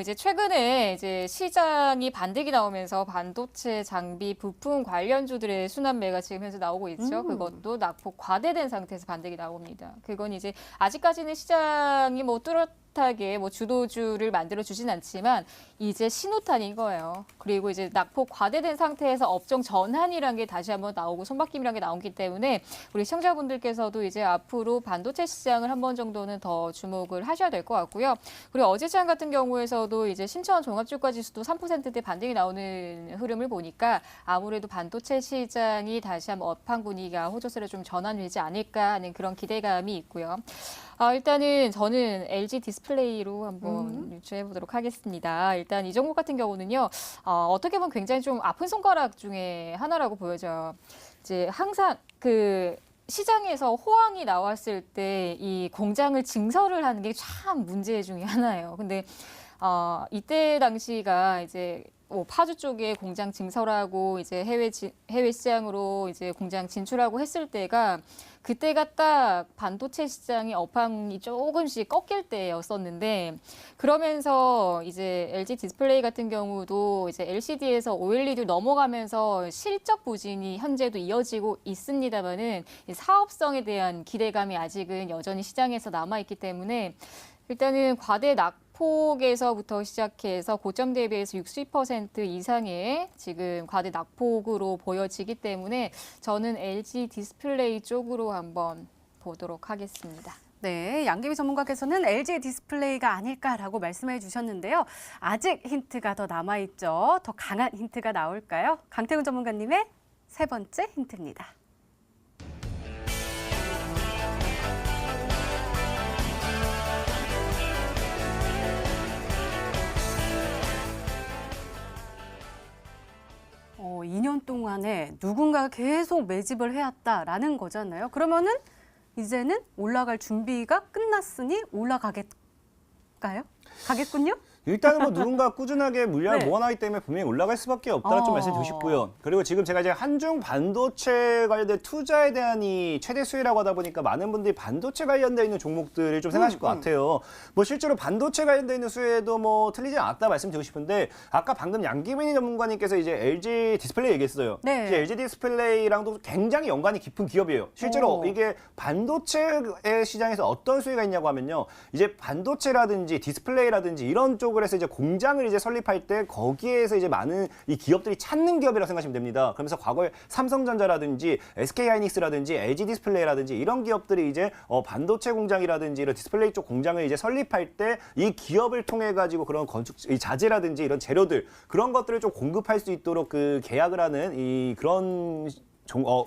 이제 최근에 이제 시장이 반등이 나오면서 반도체 장비 부품 관련주들의 순환매가 지금 현재 나오고 있죠. 그것도 낙폭 과대된 상태에서 반등이 나옵니다. 그건 이제 아직까지는 시장이 뭐 뚜렷하게 뭐 주도주를 만들어 주진 않지만 이제 신호탄인 거예요. 그리고 이제 낙폭 과대된 상태에서 업종 전환이란 게 다시 한번 나오고 손바뀜이란 게 나오기 때문에 우리 시청자분들께서도 이제 앞으로 반도체 시장을 한 번 정도는 더 주목을 하셔야 될 것 같고요. 그리고 어제 시장 같은 경우에서도 이제 신천 종합주가 지수도 3%대 반등이 나오는 흐름을 보니까 아무래도 반도체 시장이 다시 한번 업황 분위기가 호조세로 좀 전환되지 않을까 하는 그런 기대감이 있고요. 일단은 저는 LG 디스플레이로 한번 유추해 보도록 하겠습니다. 일단 이 종목 같은 경우는요, 어떻게 보면 굉장히 좀 아픈 손가락 중에 하나라고 보여져요. 이제 항상 시장에서 호황이 나왔을 때 이 공장을 증설을 하는 게 참 문제 중에 하나예요. 근데 이때 당시가 이제 파주 쪽에 공장 증설하고 이제 해외 시장으로 이제 공장 진출하고 했을 때가 그때가 딱 반도체 시장의 업황이 조금씩 꺾일 때였었는데 그러면서 이제 LG 디스플레이 같은 경우도 이제 LCD에서 OLED 넘어가면서 실적 부진이 현재도 이어지고 있습니다만은 사업성에 대한 기대감이 아직은 여전히 시장에서 남아 있기 때문에 일단은 과대 낙폭에서부터 시작해서 고점 대비해서 60% 이상의 지금 과대 낙폭으로 보여지기 때문에 저는 LG 디스플레이 쪽으로 한번 보도록 하겠습니다. 네, 양계비 전문가께서는 LG 디스플레이가 아닐까라고 말씀해 주셨는데요. 아직 힌트가 더 남아있죠. 더 강한 힌트가 나올까요? 강태훈 전문가님의 세 번째 힌트입니다. 어, 2년 동안에 누군가가 계속 매집을 해왔다라는 거잖아요. 그러면은 이제는 올라갈 준비가 끝났으니 올라가겠까요? 가겠군요? 일단은 뭐 누군가 꾸준하게 물량을 네. 모아놨기 때문에 분명히 올라갈 수밖에 없다는 좀 말씀드리고 싶고요. 그리고 지금 제가 이제 한중 반도체 관련된 투자에 대한 이 최대 수혜라고 하다 보니까 많은 분들이 반도체 관련돼 있는 종목들을 좀 생각하실 것 같아요. 뭐 실제로 반도체 관련돼 있는 수혜도 뭐 틀리지 않았다 말씀드리고 싶은데 아까 방금 양기빈 전문가님께서 이제 LG 디스플레이 얘기했어요. 네. 이제 LG 디스플레이랑도 굉장히 연관이 깊은 기업이에요. 실제로 오. 이게 반도체 시장에서 어떤 수혜가 있냐고 하면요. 이제 반도체라든지 디스플레이라든지 이런 쪽을 해서 이제 공장을 이제 설립할 때 거기에서 이제 많은 이 기업들이 찾는 기업이라고 생각하시면 됩니다. 그러면서 과거에 삼성전자라든지 SK하이닉스라든지 LG 디스플레이라든지 이런 기업들이 이제 반도체 공장이라든지 이런 디스플레이 쪽 공장을 이제 설립할 때 이 기업을 통해 가지고 그런 건축 이 자재라든지 이런 재료들 그런 것들을 좀 공급할 수 있도록 그 계약을 하는 이 그런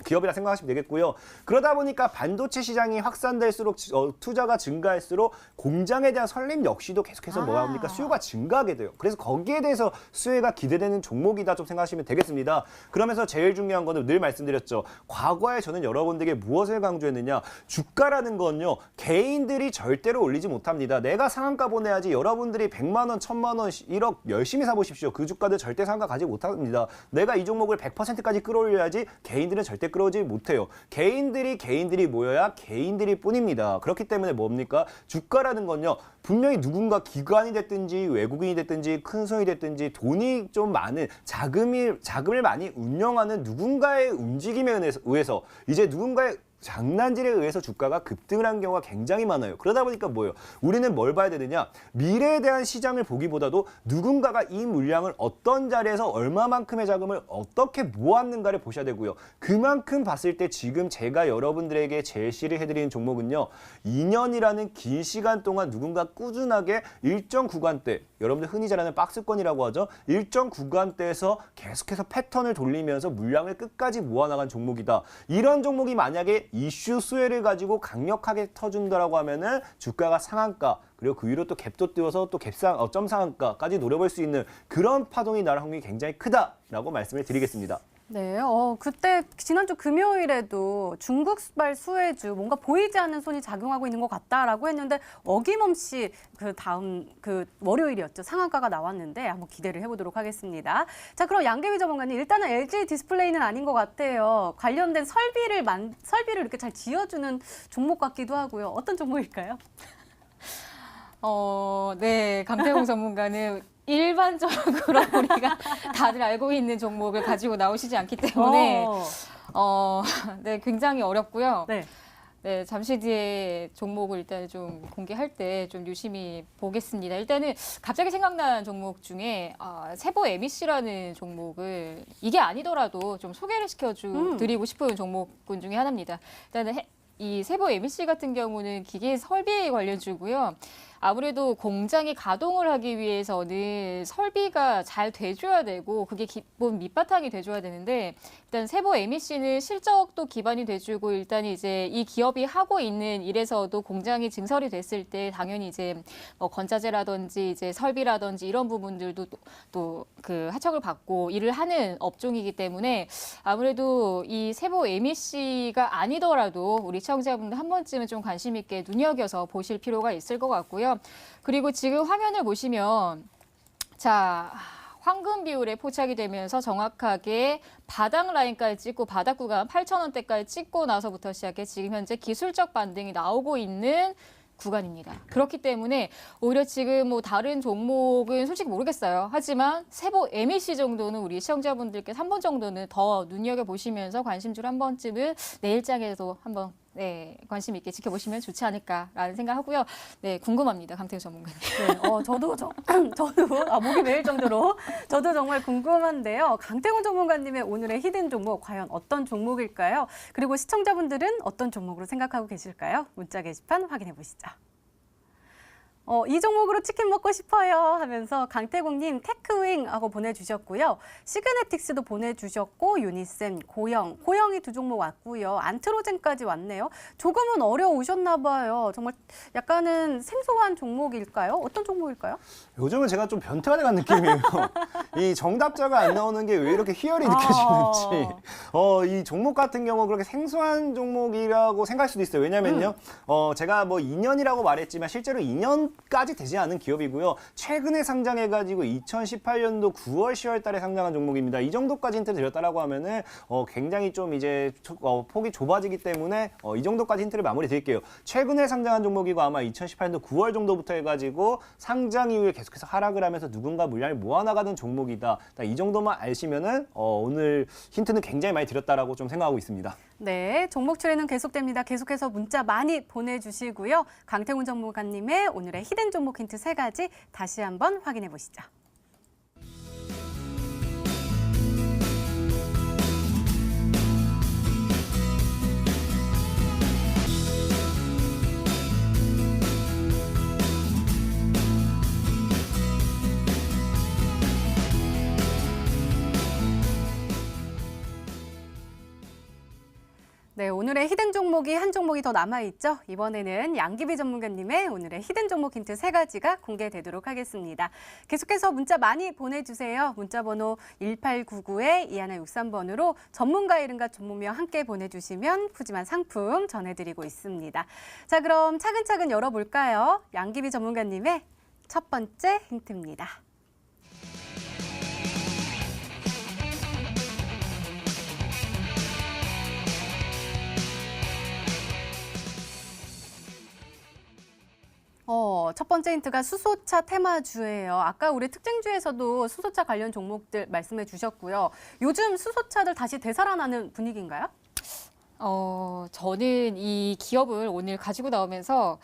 기업이라 생각하시면 되겠고요. 그러다 보니까 반도체 시장이 확산될수록 투자가 증가할수록 공장에 대한 설립 역시도 계속해서 뭐가 합니까? 수요가 증가하게 돼요. 그래서 거기에 대해서 수혜가 기대되는 종목이다 좀 생각하시면 되겠습니다. 그러면서 제일 중요한 거는 늘 말씀드렸죠. 과거에 저는 여러분들에게 무엇을 강조했느냐? 주가라는 건요. 개인들이 절대로 올리지 못합니다. 내가 상한가 보내야지 여러분들이 100만 원, 1000만 원, 1억 열심히 사보십시오. 그 주가들 절대 상한가 가지 못합니다. 내가 이 종목을 100%까지 끌어올려야지 개인들은 절대 끌어오지 못해요. 개인들이 모여야 개인들이 뿐입니다. 그렇기 때문에 뭡니까? 주가라는 건요. 분명히 누군가 기관이 됐든지 외국인이 됐든지 큰 손이 됐든지 돈이 좀 많은 자금을 많이 운영하는 누군가의 움직임에 의해서 이제 누군가의 장난질에 의해서 주가가 급등을 한 경우가 굉장히 많아요. 그러다 보니까 뭐예요? 우리는 뭘 봐야 되느냐? 미래에 대한 시장을 보기보다도 누군가가 이 물량을 어떤 자리에서 얼마만큼의 자금을 어떻게 모았는가를 보셔야 되고요. 그만큼 봤을 때 지금 제가 여러분들에게 제시를 해드리는 종목은요. 2년이라는 긴 시간 동안 누군가 꾸준하게 일정 구간대, 여러분들 흔히 잘 아는 박스권이라고 하죠. 일정 구간대에서 계속해서 패턴을 돌리면서 물량을 끝까지 모아나간 종목이다. 이런 종목이 만약에 이슈 수혜를 가지고 강력하게 터준다라고 하면은 주가가 상한가 그리고 그 위로 또 갭도 띄워서 또 점 상한가까지 노려볼 수 있는 그런 파동이 날 확률이 굉장히 크다라고 말씀을 드리겠습니다. 네, 그때 지난주 금요일에도 중국발 수혜주 뭔가 보이지 않는 손이 작용하고 있는 것 같다라고 했는데 어김없이 그 다음 그 월요일이었죠. 상한가가 나왔는데 한번 기대를 해보도록 하겠습니다. 자, 그럼 양계비 전문가님 일단은 LG 디스플레이는 아닌 것 같아요. 관련된 설비를 이렇게 잘 지어주는 종목 같기도 하고요. 어떤 종목일까요? 네, 강태공 전문가는 일반적으로 우리가 다들 알고 있는 종목을 가지고 나오시지 않기 때문에 네, 굉장히 어렵고요. 네. 네, 잠시 뒤에 종목을 일단 좀 공개할 때 좀 유심히 보겠습니다. 일단은 갑자기 생각난 종목 중에 세보 MEC라는 종목을 이게 아니더라도 좀 소개를 시켜드리고 싶은 종목군 중에 하나입니다. 일단은 이 세보 MEC 같은 경우는 기계 설비 관련주고요. 아무래도 공장이 가동을 하기 위해서는 설비가 잘 돼줘야 되고 그게 기본 밑바탕이 돼줘야 되는데 일단 세보 MEC는 실적도 기반이 돼주고 일단 이제 이 기업이 하고 있는 일에서도 공장이 증설이 됐을 때 당연히 이제 뭐 건자재라든지 이제 설비라든지 이런 부분들도 또 그 하청을 받고 일을 하는 업종이기 때문에 아무래도 이 세보 MEC가 아니더라도 우리 시청자분들 한 번쯤은 좀 관심 있게 눈여겨서 보실 필요가 있을 것 같고요. 그리고 지금 화면을 보시면 자 황금 비율에 포착이 되면서 정확하게 바닥 라인까지 찍고 바닥 구간 8,000원대까지 찍고 나서부터 시작해 지금 현재 기술적 반등이 나오고 있는 구간입니다. 그렇기 때문에 오히려 지금 뭐 다른 종목은 솔직히 모르겠어요. 하지만 세보 MEC 정도는 우리 시청자분들께 3번 정도는 더 눈여겨보시면서 관심줄 한 번쯤은 내일장에도 한번 관심 있게 지켜보시면 좋지 않을까라는 생각하고요. 네, 궁금합니다. 강태우 전문가님. 네, 저도 목이 메일 정도로 저도 정말 궁금한데요. 강태훈 전문가님의 오늘의 히든 종목 과연 어떤 종목일까요? 그리고 시청자분들은 어떤 종목으로 생각하고 계실까요? 문자 게시판 확인해 보시죠. 이 종목으로 치킨 먹고 싶어요 하면서 강태국님 테크윙 하고 보내주셨고요. 시그네틱스도 보내주셨고 유니쌤, 고영이 두 종목 왔고요. 안트로젠까지 왔네요. 조금은 어려우셨나 봐요. 정말 약간은 생소한 종목일까요? 어떤 종목일까요? 요즘은 제가 좀 변태가 돼간 느낌이에요. 이 정답자가 안 나오는 게 왜 이렇게 희열이 느껴지는지. 이 종목 같은 경우 그렇게 생소한 종목이라고 생각할 수도 있어요. 왜냐면요. 제가 뭐 2년이라고 말했지만 실제로 2년까지 되지 않은 기업이고요. 최근에 상장해가지고 2018년도 9월, 10월 달에 상장한 종목입니다. 이 정도까지 힌트를 드렸다라고 하면은 굉장히 좀 이제 폭이 좁아지기 때문에 이 정도까지 힌트를 마무리 드릴게요. 최근에 상장한 종목이고 아마 2018년도 9월 정도부터 해가지고 상장 이후에 계속해서 하락을 하면서 누군가 물량을 모아나가는 종목이다. 이 정도만 아시면은 오늘 힌트는 굉장히 많이 드렸다라고 좀 생각하고 있습니다. 네, 종목 추리는 계속됩니다. 계속해서 문자 많이 보내주시고요. 강태훈 전문가님의 오늘의 히든 종목 힌트 3가지 다시 한번 확인해 보시죠. 네, 오늘의 히든 종목이 한 종목이 더 남아있죠. 이번에는 양기비 전문가님의 오늘의 히든 종목 힌트 3가지가 공개되도록 하겠습니다. 계속해서 문자 많이 보내주세요. 문자번호 1899-2163번으로 전문가 이름과 종목명 함께 보내주시면 푸짐한 상품 전해드리고 있습니다. 자, 그럼 차근차근 열어볼까요? 양기비 전문가님의 첫 번째 힌트입니다. 첫 번째 힌트가 수소차 테마주예요. 아까 우리 특징주에서도 수소차 관련 종목들 말씀해 주셨고요. 요즘 수소차들 다시 되살아나는 분위기인가요? 저는 이 기업을 오늘 가지고 나오면서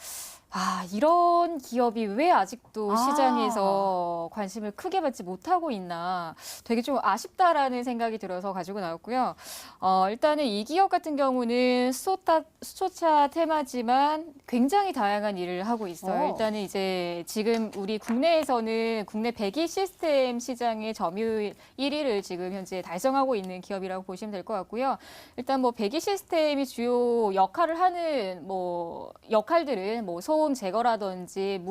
이런 기업이 왜 아직도 시장에서 관심을 크게 받지 못하고 있나 되게 좀 아쉽다라는 생각이 들어서 가지고 나왔고요. 일단은 이 기업 같은 경우는 수소차 테마지만 굉장히 다양한 일을 하고 있어요. 일단은 이제 지금 우리 국내에서는 국내 배기 시스템 시장의 점유율 1위를 지금 현재 달성하고 있는 기업이라고 보시면 될 것 같고요. 일단 뭐 배기 시스템이 주요 역할을 하는 역할들은 소음 제거라든지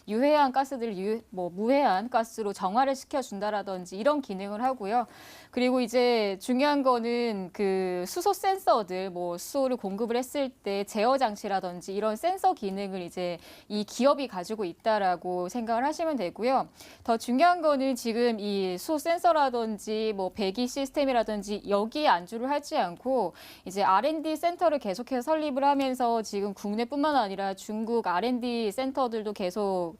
유해한 가스들을 무해한 가스로 정화를 시켜준다라든지 이런 기능을 하고요. 그리고 이제 중요한 거는 그 수소 센서들, 수소를 공급을 했을 때 제어 장치라든지 이런 센서 기능을 이제 이 기업이 가지고 있다라고 생각을 하시면 되고요. 더 중요한 거는 지금 이 수소 센서라든지 배기 시스템이라든지 여기에 안주를 하지 않고 이제 R&D 센터를 계속해서 설립을 하면서 지금 국내뿐만 아니라 중국 R&D 센터들도 계속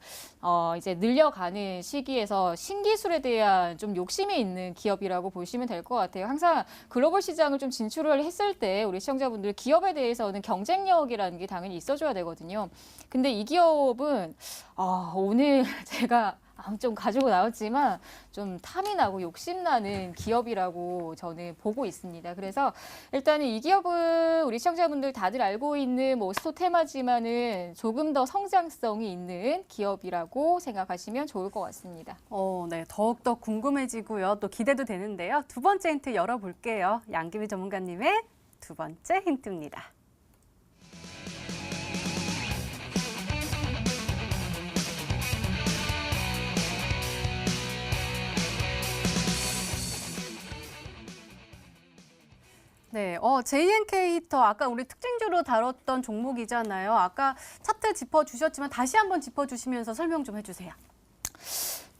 이제 늘려가는 시기에서 신기술에 대한 좀 욕심이 있는 기업이라고 보시면 될 것 같아요. 항상 글로벌 시장을 좀 진출을 했을 때 우리 시청자분들 기업에 대해서는 경쟁력이라는 게 당연히 있어줘야 되거든요. 근데 이 기업은 오늘 제가 좀 가지고 나왔지만 좀 탐이 나고 욕심나는 기업이라고 저는 보고 있습니다. 그래서 일단은 이 기업은 우리 시청자분들 다들 알고 있는 수소 테마지만은 조금 더 성장성이 있는 기업이라고 생각하시면 좋을 것 같습니다. 네, 더욱더 궁금해지고요. 또 기대도 되는데요. 두 번째 힌트 열어볼게요. 양기비 전문가님의 두 번째 힌트입니다. 네, JNK 히터 아까 우리 특징주로 다뤘던 종목이잖아요. 아까 차트 짚어주셨지만 다시 한번 짚어주시면서 설명 좀 해주세요.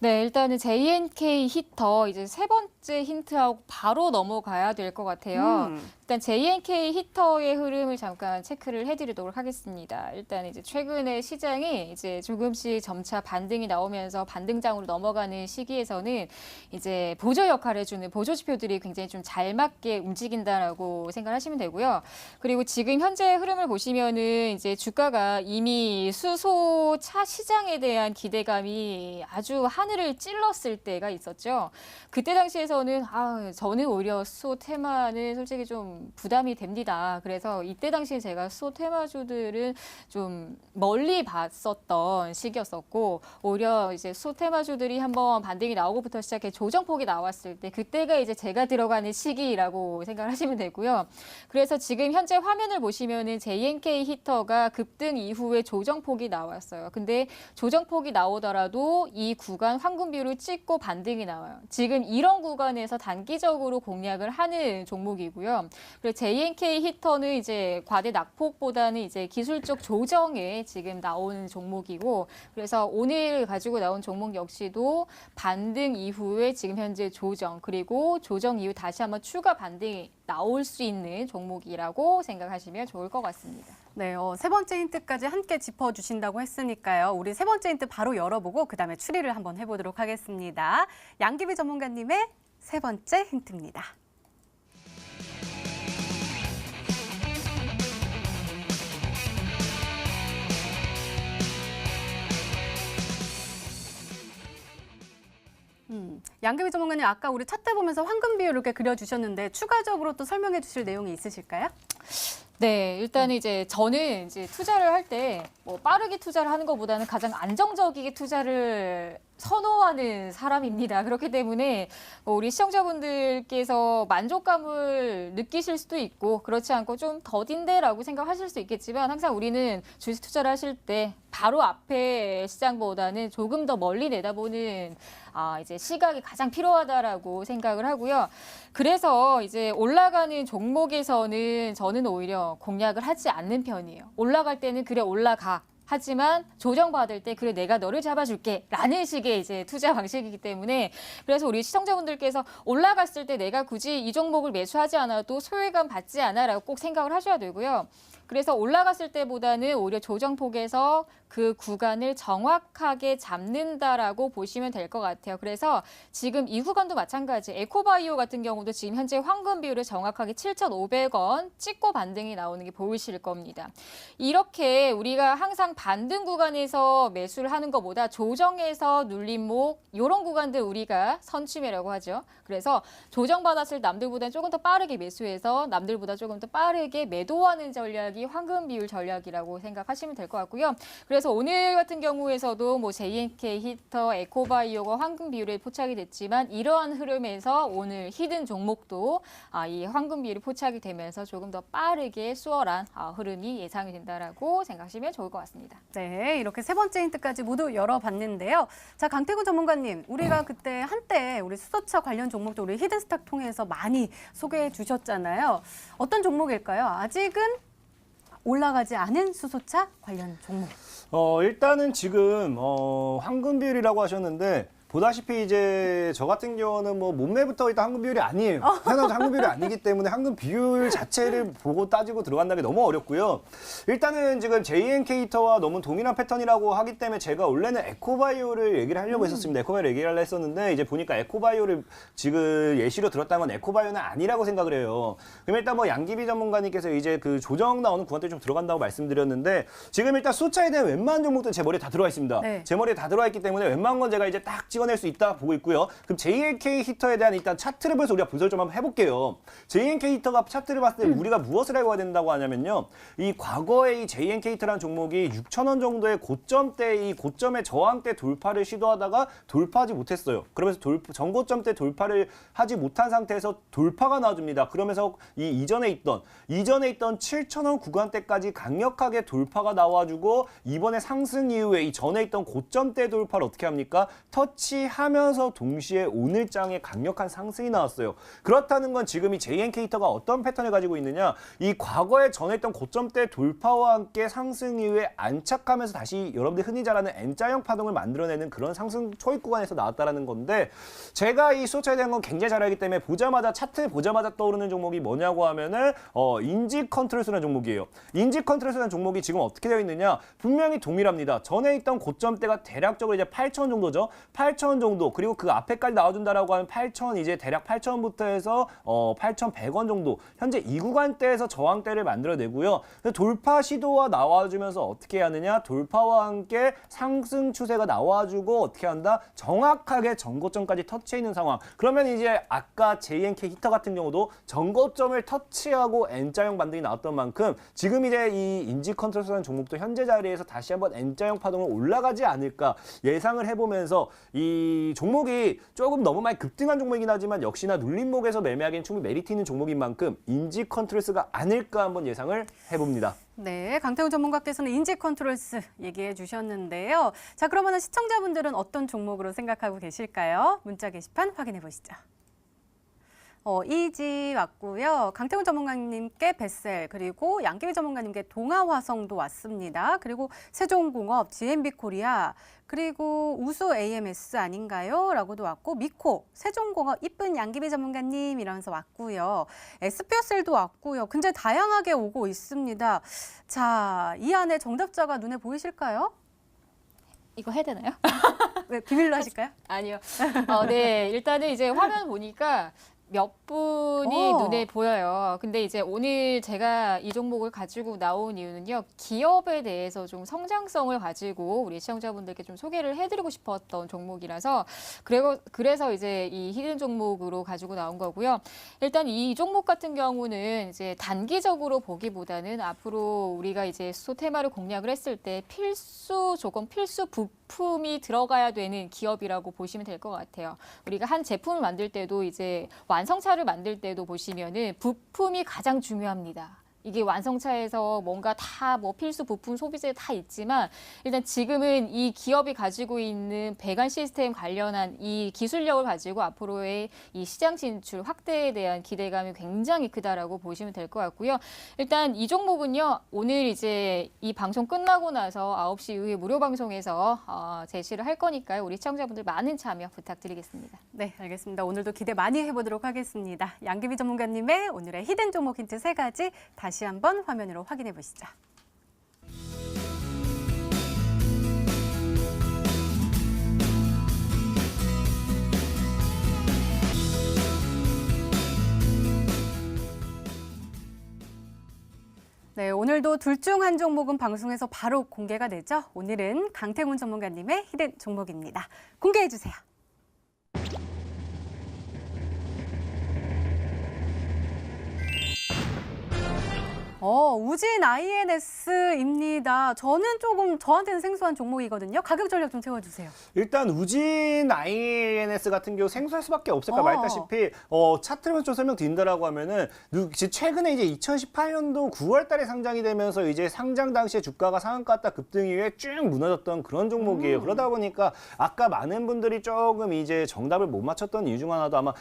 네, 일단은 JNK 히터 이제 세 번째 힌트하고 바로 넘어가야 될 것 같아요. 일단 JNK 히터의 흐름을 잠깐 체크를 해드리도록 하겠습니다. 일단 이제 최근에 시장이 이제 조금씩 점차 반등이 나오면서 반등장으로 넘어가는 시기에서는 이제 보조 역할을 해주는 보조 지표들이 굉장히 좀 잘 맞게 움직인다라고 생각하시면 되고요. 그리고 지금 현재 흐름을 보시면은 이제 주가가 이미 수소차 시장에 대한 기대감이 아주 하늘을 찔렀을 때가 있었죠. 그때 당시에서는 저는 오히려 수소 테마는 솔직히 좀 부담이 됩니다. 그래서 이때 당시에 제가 수소 테마주들은 좀 멀리 봤었던 시기였었고 오히려 이제 수소 테마주들이 한번 반등이 나오고부터 시작해 조정폭이 나왔을 때 그때가 이제 제가 들어가는 시기라고 생각을 하시면 되고요. 그래서 지금 현재 화면을 보시면은 JNK 히터가 급등 이후에 조정폭이 나왔어요. 근데 조정폭이 나오더라도 이 구간 황금 비율을 찍고 반등이 나와요. 지금 이런 구간에서 단기적으로 공략을 하는 종목이고요. 그리고 JNK 히터는 이제 과대 낙폭보다는 이제 기술적 조정에 지금 나오는 종목이고, 그래서 오늘 가지고 나온 종목 역시도 반등 이후에 지금 현재 조정, 그리고 조정 이후 다시 한번 추가 반등이 나올 수 있는 종목이라고 생각하시면 좋을 것 같습니다. 네, 세 번째 힌트까지 함께 짚어주신다고 했으니까요. 우리 세 번째 힌트 바로 열어보고 그다음에 추리를 한번 해보도록 하겠습니다. 양기비 전문가님의 세 번째 힌트입니다. 양기비 전문가님, 아까 우리 차트 보면서 황금 비율 이렇게 그려주셨는데 추가적으로 또 설명해 주실 내용이 있으실까요? 네, 일단 이제 저는 이제 투자를 할 때 뭐 빠르게 투자를 하는 것보다는 가장 안정적이게 투자를 선호하는 사람입니다. 그렇기 때문에 우리 시청자분들께서 만족감을 느끼실 수도 있고 그렇지 않고 좀 더딘데라고 생각하실 수 있겠지만 항상 우리는 주식 투자를 하실 때 바로 앞에 시장보다는 조금 더 멀리 내다보는 이제 시각이 가장 필요하다라고 생각을 하고요. 그래서 이제 올라가는 종목에서는 저는 오히려 공략을 하지 않는 편이에요. 올라갈 때는 그래 올라가. 하지만 조정받을 때 그래 내가 너를 잡아줄게 라는 식의 이제 투자 방식이기 때문에 그래서 우리 시청자분들께서 올라갔을 때 내가 굳이 이 종목을 매수하지 않아도 소외감 받지 않아 라고 꼭 생각을 하셔야 되고요. 그래서 올라갔을 때보다는 오히려 조정폭에서 그 구간을 정확하게 잡는다라고 보시면 될 것 같아요. 그래서 지금 이 구간도 마찬가지. 에코바이오 같은 경우도 지금 현재 황금 비율을 정확하게 7,500원 찍고 반등이 나오는 게 보이실 겁니다. 이렇게 우리가 항상 반등 구간에서 매수를 하는 것보다 조정에서 눌림목 이런 구간들 우리가 선취매라고 하죠. 그래서 조정받았을 남들보다 조금 더 빠르게 매수해서 남들보다 조금 더 빠르게 매도하는 전략이 황금 비율 전략이라고 생각하시면 될 것 같고요. 그래서 오늘 같은 경우에서도 뭐 JNK 히터, 에코바이오가 황금 비율에 포착이 됐지만 이러한 흐름에서 오늘 히든 종목도 이 황금 비율이 포착이 되면서 조금 더 빠르게 수월한 흐름이 예상이 된다라고 생각하시면 좋을 것 같습니다. 네, 이렇게 세 번째 힌트까지 모두 열어봤는데요. 자, 강태군 전문가님, 우리가 그때 한때 우리 수소차 관련 종목도 우리 히든스탁 통해서 많이 소개해 주셨잖아요. 어떤 종목일까요? 아직은 올라가지 않은 수소차 관련 종목. 일단은 지금 황금 비율이라고 하셨는데 보다시피 이제 저 같은 경우는 뭐 몸매부터 일단 황금 비율이 아니에요. 태어나서 황금 비율이 아니기 때문에 황금 비율 자체를 보고 따지고 들어간다는 게 너무 어렵고요. 일단은 지금 JNK 히터와 너무 동일한 패턴이라고 하기 때문에 제가 원래는 에코바이오를 얘기를 하려고 했었습니다. 에코바이오를 얘기를 하려고 했었는데 이제 보니까 에코바이오를 지금 예시로 들었다는 건 에코바이오는 아니라고 생각을 해요. 그럼 일단 뭐 양기비 전문가님께서 이제 그 조정 나오는 구간들이 좀 들어간다고 말씀드렸는데 지금 일단 수차에 대한 웬만한 종목들 제 머리에 다 들어와 있습니다. 네. 제 머리에 다 들어와 있기 때문에 웬만한 건 제가 이제 딱 찍어낼 수 있다 보고 있고요. 그럼 JNK 히터에 대한 일단 차트를 보면서 우리가 분석을 좀 한번 해볼게요. JNK 히터가 차트를 봤을 때 우리가 무엇을 알고 가야 된다고 하냐면요. 이 과거에 이 JNK 히터라는 종목이 6,000원 정도의 고점대 이 고점의 저항대 돌파를 시도하다가 돌파하지 못했어요. 그러면서 전고점대 돌파를 하지 못한 상태에서 돌파가 나와줍니다. 그러면서 이 이전에 있던 7,000원 구간대까지 강력하게 돌파가 나와주고 이번에 상승 이후에 이 전에 있던 고점대 돌파를 어떻게 합니까? 터치 터치하면서 동시에 오늘장에 강력한 상승이 나왔어요. 그렇다는 건 지금 이 JNK터가 어떤 패턴을 가지고 있느냐, 이 과거에 전했던 고점대 돌파와 함께 상승 이후에 안착하면서 다시 여러분들이 흔히 잘 아는 N자형 파동을 만들어내는 그런 상승 초입 구간에서 나왔다는 건데, 제가 이 수소차에 대한 건 굉장히 잘 알기 때문에 차트 보자마자 떠오르는 종목이 뭐냐고 하면은 인지 컨트롤스라는 종목이에요. 인지 컨트롤스라는 종목이 지금 어떻게 되어 있느냐, 분명히 동일합니다. 전에 있던 고점대가 대략적으로 이제 8,000원 정도죠. 8,000원 정도, 그리고 그 앞에까지 나와준다라고 하면 8,000원, 이제 대략 8,000원부터 해서 8,100원 정도, 현재 이 구간대에서 저항대를 만들어내고요. 돌파 시도와 나와주면서 어떻게 하느냐, 돌파와 함께 상승 추세가 나와주고 어떻게 한다, 정확하게 전고점까지 터치해 있는 상황. 그러면 이제 아까 JNK 히터 같은 경우도 전고점을 터치하고 N자형 반등이 나왔던 만큼 지금 이제 이 인지 컨트롤이라는 종목도 현재 자리에서 다시 한번 N자형 파동을 올라가지 않을까 예상을 해보면서, 이 종목이 조금 너무 많이 급등한 종목이긴 하지만 역시나 눌림목에서 매매하기엔 충분히 메리트 있는 종목인 만큼 인지 컨트롤스가 아닐까 한번 예상을 해봅니다. 네, 강태훈 전문가께서는 인지 컨트롤스 얘기해 주셨는데요. 자, 그러면 시청자분들은 어떤 종목으로 생각하고 계실까요? 문자 게시판 확인해 보시죠. 이지 왔고요. 강태훈 전문가님께 베셀, 그리고 양기비 전문가님께 동아화성도 왔습니다. 그리고 세종공업, GMB코리아, 그리고 우수 AMS 아닌가요? 라고도 왔고, 미코, 세종공업, 이쁜 양기비 전문가님 이러면서 왔고요. SPSL도 왔고요. 굉장히 다양하게 오고 있습니다. 자, 이 안에 정답자가 눈에 보이실까요? 이거 해야 되나요? 왜, 비밀로 하실까요? 아니요. 네, 일단은 이제 화면 보니까 몇 분이 눈에 보여요. 근데 이제 오늘 제가 이 종목을 가지고 나온 이유는요, 기업에 대해서 좀 성장성을 가지고 우리 시청자분들께 좀 소개를 해드리고 싶었던 종목이라서 그래서 이제 이 히든 종목으로 가지고 나온 거고요. 일단 이 종목 같은 경우는 이제 단기적으로 보기보다는 앞으로 우리가 이제 수소 테마를 공략을 했을 때 필수 조건, 필수 부품이 들어가야 되는 기업이라고 보시면 될 것 같아요. 우리가 한 제품을 만들 때도 이제 완성차를 만들 때도 보시면은 부품이 가장 중요합니다. 이게 완성차에서 뭔가 다 뭐 필수 부품 소비재 다 있지만 일단 지금은 이 기업이 가지고 있는 배관 시스템 관련한 이 기술력을 가지고 앞으로의 이 시장 진출 확대에 대한 기대감이 굉장히 크다라고 보시면 될 것 같고요. 일단 이 종목은요, 오늘 이제 이 방송 끝나고 나서 9시 이후에 무료 방송에서 제시를 할 거니까요. 우리 시청자분들 많은 참여 부탁드리겠습니다. 네, 알겠습니다. 오늘도 기대 많이 해보도록 하겠습니다. 양기비 전문가님의 오늘의 히든 종목 힌트 3가지 다시 한번 화면으로 확인해 보시죠. 네, 오늘도 둘 중 한 종목은 방송에서 바로 공개가 되죠. 오늘은 강태훈 전문가님의 히든 종목입니다. 공개해 주세요. 우진 INS입니다. 저는 조금 저한테는 생소한 종목이거든요. 가격 전략 좀 세워주세요. 일단 우진 INS 같은 경우 생소할 수밖에 없을까 말했다시피 차트를 좀 설명드린다라고 하면은 최근에 이제 2018년도 9월달에 상장이 되면서 이제 상장 당시에 주가가 상한가 갔다 급등 이후에 쭉 무너졌던 그런 종목이에요. 그러다 보니까 아까 많은 분들이 조금 이제 정답을 못 맞췄던 이유 중 하나도 아마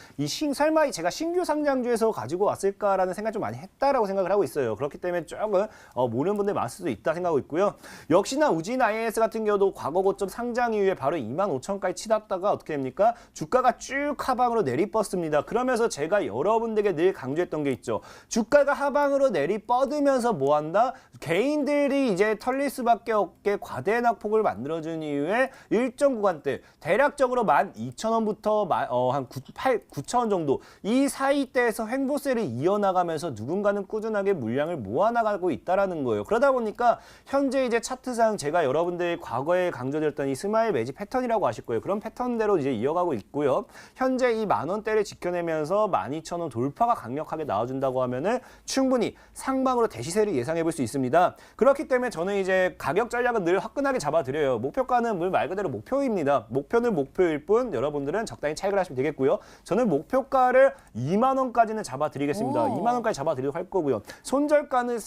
설마 제가 신규 상장주에서 가지고 왔을까라는 생각 좀 많이 했다라고 생각을 하고 있어요. 그렇기 때문에 조금 모르는 분들 많을 수도 있다 생각하고 있고요. 역시나 우진 INS 같은 경우도 과거 고점 상장 이후에 바로 25,000원까지 치닫다가 어떻게 됩니까? 주가가 쭉 하방으로 내리뻗습니다. 그러면서 제가 여러분들에게 늘 강조했던 게 있죠. 주가가 하방으로 내리뻗으면서 뭐 한다? 개인들이 이제 털릴 수밖에 없게 과대 낙폭을 만들어준 이후에 일정 구간대 대략적으로 12,000원부터 한 9,000원 정도 이 사이대에서 횡보세를 이어나가면서 누군가는 꾸준하게 물량을 모아나가고 있다라는 거예요. 그러다 보니까 현재 이제 차트상 제가 여러분들 과거에 강조드렸던 이 스마일 매직 패턴이라고 아실 거예요. 그런 패턴대로 이제 이어가고 있고요. 현재 이 10,000원대를 지켜내면서 12,000원 돌파가 강력하게 나와준다고 하면은 충분히 상방으로 대시세를 예상해 볼 수 있습니다. 그렇기 때문에 저는 이제 가격 전략은 늘 화끈하게 잡아드려요. 목표가는 물 말 그대로 목표입니다. 목표는 목표일 뿐 여러분들은 적당히 차익을 하시면 되겠고요. 저는 목표가를 2만 원까지는 잡아드리겠습니다. 2만 원까지 잡아드리도록 할 거고요. 손절 손절가는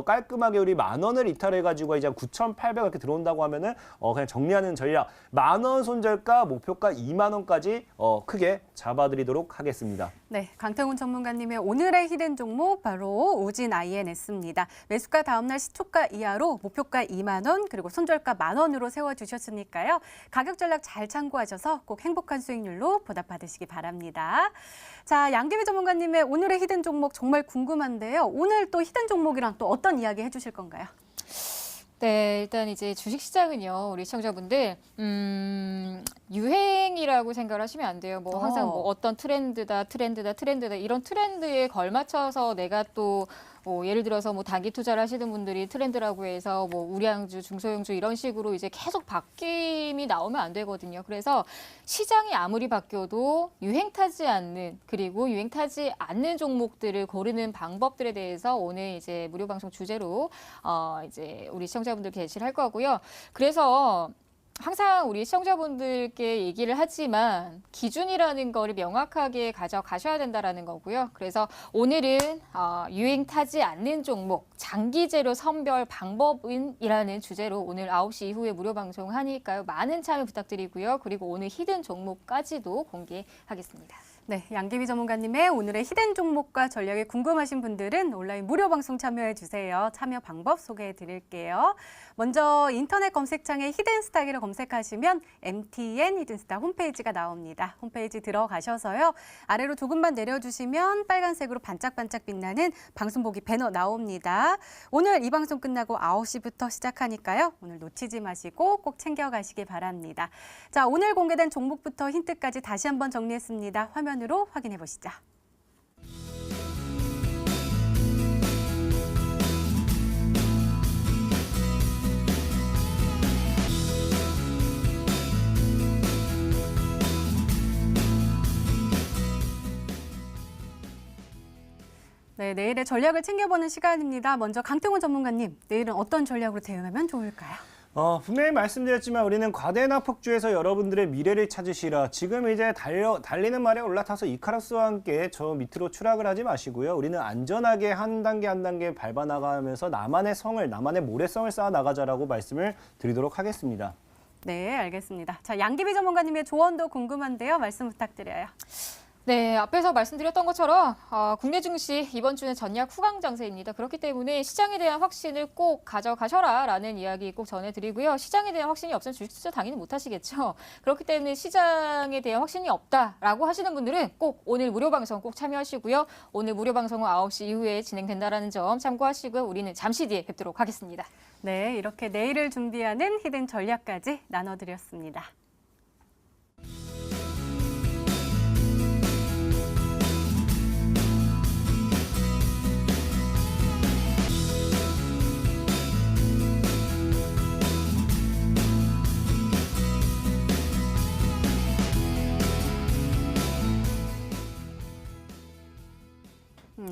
깔끔하게 우리 10,000원을 이탈해가지고 이제 9,800원 이렇게 들어온다고 하면은 그냥 정리하는 전략. 10,000원 손절가, 목표가 20,000원까지 크게 잡아드리도록 하겠습니다. 네, 강태훈 전문가님의 오늘의 히든 종목 바로 우진 INS입니다. 매수가 다음날 시초가 이하로 목표가 2만 원 그리고 손절가 10,000원으로 세워주셨으니까요. 가격 전략 잘 참고하셔서 꼭 행복한 수익률로 보답받으시기 바랍니다. 자, 양기비 전문가님의 오늘의 히든 종목 정말 궁금한데요. 오늘 또 히든 종목이랑 또 어떤 이야기 해주실 건가요? 네, 일단 이제 주식시장은요, 우리 시청자분들, 유행이라고 생각을 하시면 안 돼요. 뭐 항상 뭐 어떤 트렌드다 이런 트렌드에 걸맞춰서 내가 또 예를 들어서 뭐 단기 투자를 하시는 분들이 트렌드라고 해서 뭐 우량주, 중소형주 이런 식으로 이제 계속 바뀜이 나오면 안 되거든요. 그래서 시장이 아무리 바뀌어도 유행 타지 않는 그리고 유행 타지 않는 종목들을 고르는 방법들에 대해서 오늘 이제 무료 방송 주제로 이제 우리 시청자분들 게시를 할 거고요. 그래서 항상 우리 시청자분들께 얘기를 하지만 기준이라는 거를 명확하게 가져가셔야 된다라는 거고요. 그래서 오늘은 유행 타지 않는 종목, 장기제로 선별 방법은이라는 주제로 오늘 9시 이후에 무료 방송하니까요. 많은 참여 부탁드리고요. 그리고 오늘 히든 종목까지도 공개하겠습니다. 네, 양기비 전문가님의 오늘의 히든 종목과 전략이 궁금하신 분들은 온라인 무료 방송 참여해 주세요. 참여 방법 소개해 드릴게요. 먼저 인터넷 검색창에 히든스탁이라 검색하시면 MTN 히든스탁 홈페이지가 나옵니다. 홈페이지 들어가셔서요. 아래로 조금만 내려주시면 빨간색으로 반짝반짝 빛나는 방송 보기 배너 나옵니다. 오늘 이 방송 끝나고 9시부터 시작하니까요. 오늘 놓치지 마시고 꼭 챙겨가시기 바랍니다. 자, 오늘 공개된 종목부터 힌트까지 다시 한번 정리했습니다. 화면으로 확인해 보시죠. 네, 내일의 전략을 챙겨보는 시간입니다. 먼저 강태훈 전문가님, 내일은 어떤 전략으로 대응하면 좋을까요? 분명히 말씀드렸지만 우리는 과대나 폭주해서 여러분들의 미래를 찾으시라. 지금 이제 달리는 말에 올라타서 이카루스와 함께 저 밑으로 추락을 하지 마시고요. 우리는 안전하게 한 단계 한 단계 밟아 나가면서 나만의 성을, 나만의 모래성을 쌓아 나가자라고 말씀을 드리도록 하겠습니다. 네, 알겠습니다. 자, 양기비 전문가님의 조언도 궁금한데요. 말씀 부탁드려요. 네, 앞에서 말씀드렸던 것처럼 국내 증시 이번 주는 전략 후강 장세입니다. 그렇기 때문에 시장에 대한 확신을 꼭 가져가셔라라는 이야기 꼭 전해드리고요. 시장에 대한 확신이 없으면 주식 투자 당연히 못 하시겠죠. 그렇기 때문에 시장에 대한 확신이 없다라고 하시는 분들은 꼭 오늘 무료 방송 꼭 참여하시고요. 오늘 무료 방송은 9시 이후에 진행된다라는 점 참고하시고요. 우리는 잠시 뒤에 뵙도록 하겠습니다. 네, 이렇게 내일을 준비하는 히든 전략까지 나눠드렸습니다.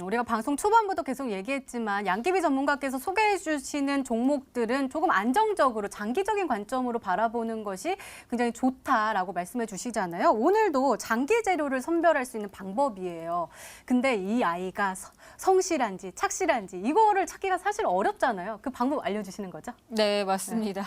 우리가 방송 초반부터 계속 얘기했지만 양기비 전문가께서 소개해 주시는 종목들은 조금 안정적으로 장기적인 관점으로 바라보는 것이 굉장히 좋다라고 말씀해 주시잖아요. 오늘도 장기 재료를 선별할 수 있는 방법이에요. 근데 이 아이가 성실한지 착실한지 이거를 찾기가 사실 어렵잖아요. 그 방법 알려주시는 거죠? 네, 맞습니다.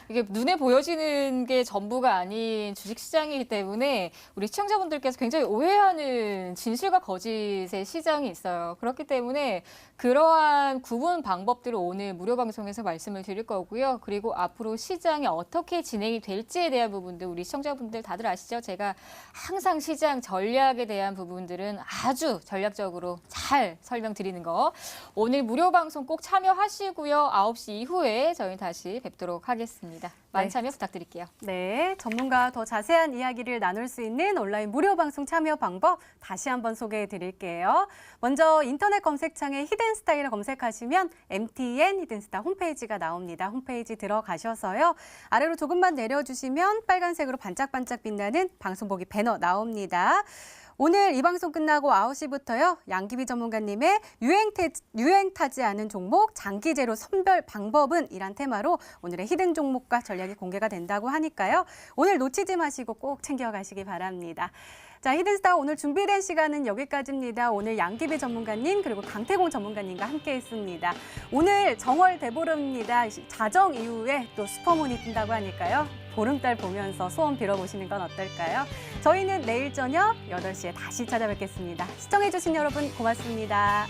이게 눈에 보여지는 게 전부가 아닌 주식시장이기 때문에 우리 시청자분들께서 굉장히 오해하는 진실과 거짓의 시장이 있어요. 그렇기 때문에 그러한 구분 방법들을 오늘 무료 방송에서 말씀을 드릴 거고요. 그리고 앞으로 시장이 어떻게 진행이 될지에 대한 부분들 우리 시청자분들 다들 아시죠? 제가 항상 시장 전략에 대한 부분들은 아주 전략적으로 잘 설명드리는 거. 오늘 무료 방송 꼭 참여하시고요. 9시 이후에 저희 다시 뵙도록 하겠습니다. 많은 참여 부탁드릴게요. 네, 전문가와 더 자세한 이야기를 나눌 수 있는 온라인 무료 방송 참여 방법 다시 한번 소개해 드릴게요. 먼저 인터넷 검색창에 히든스탁이라 검색하시면 MTN 히든스탁 홈페이지가 나옵니다. 홈페이지 들어가셔서요. 아래로 조금만 내려주시면 빨간색으로 반짝반짝 빛나는 방송 보기 배너 나옵니다. 오늘 이 방송 끝나고 9시부터요. 양기비 전문가님의 유행 타지 않은 종목 장기제로 선별 방법은 이란 테마로 오늘의 히든 종목과 전략이 공개가 된다고 하니까요. 오늘 놓치지 마시고 꼭 챙겨가시기 바랍니다. 자, 히든스타 오늘 준비된 시간은 여기까지입니다. 오늘 양기비 전문가님 그리고 강태공 전문가님과 함께했습니다. 오늘 정월 대보름입니다. 자정 이후에 또 슈퍼문이 뜬다고 하니까요. 보름달 보면서 소원 빌어보시는 건 어떨까요? 저희는 내일 저녁 8시에 다시 찾아뵙겠습니다. 시청해주신 여러분 고맙습니다.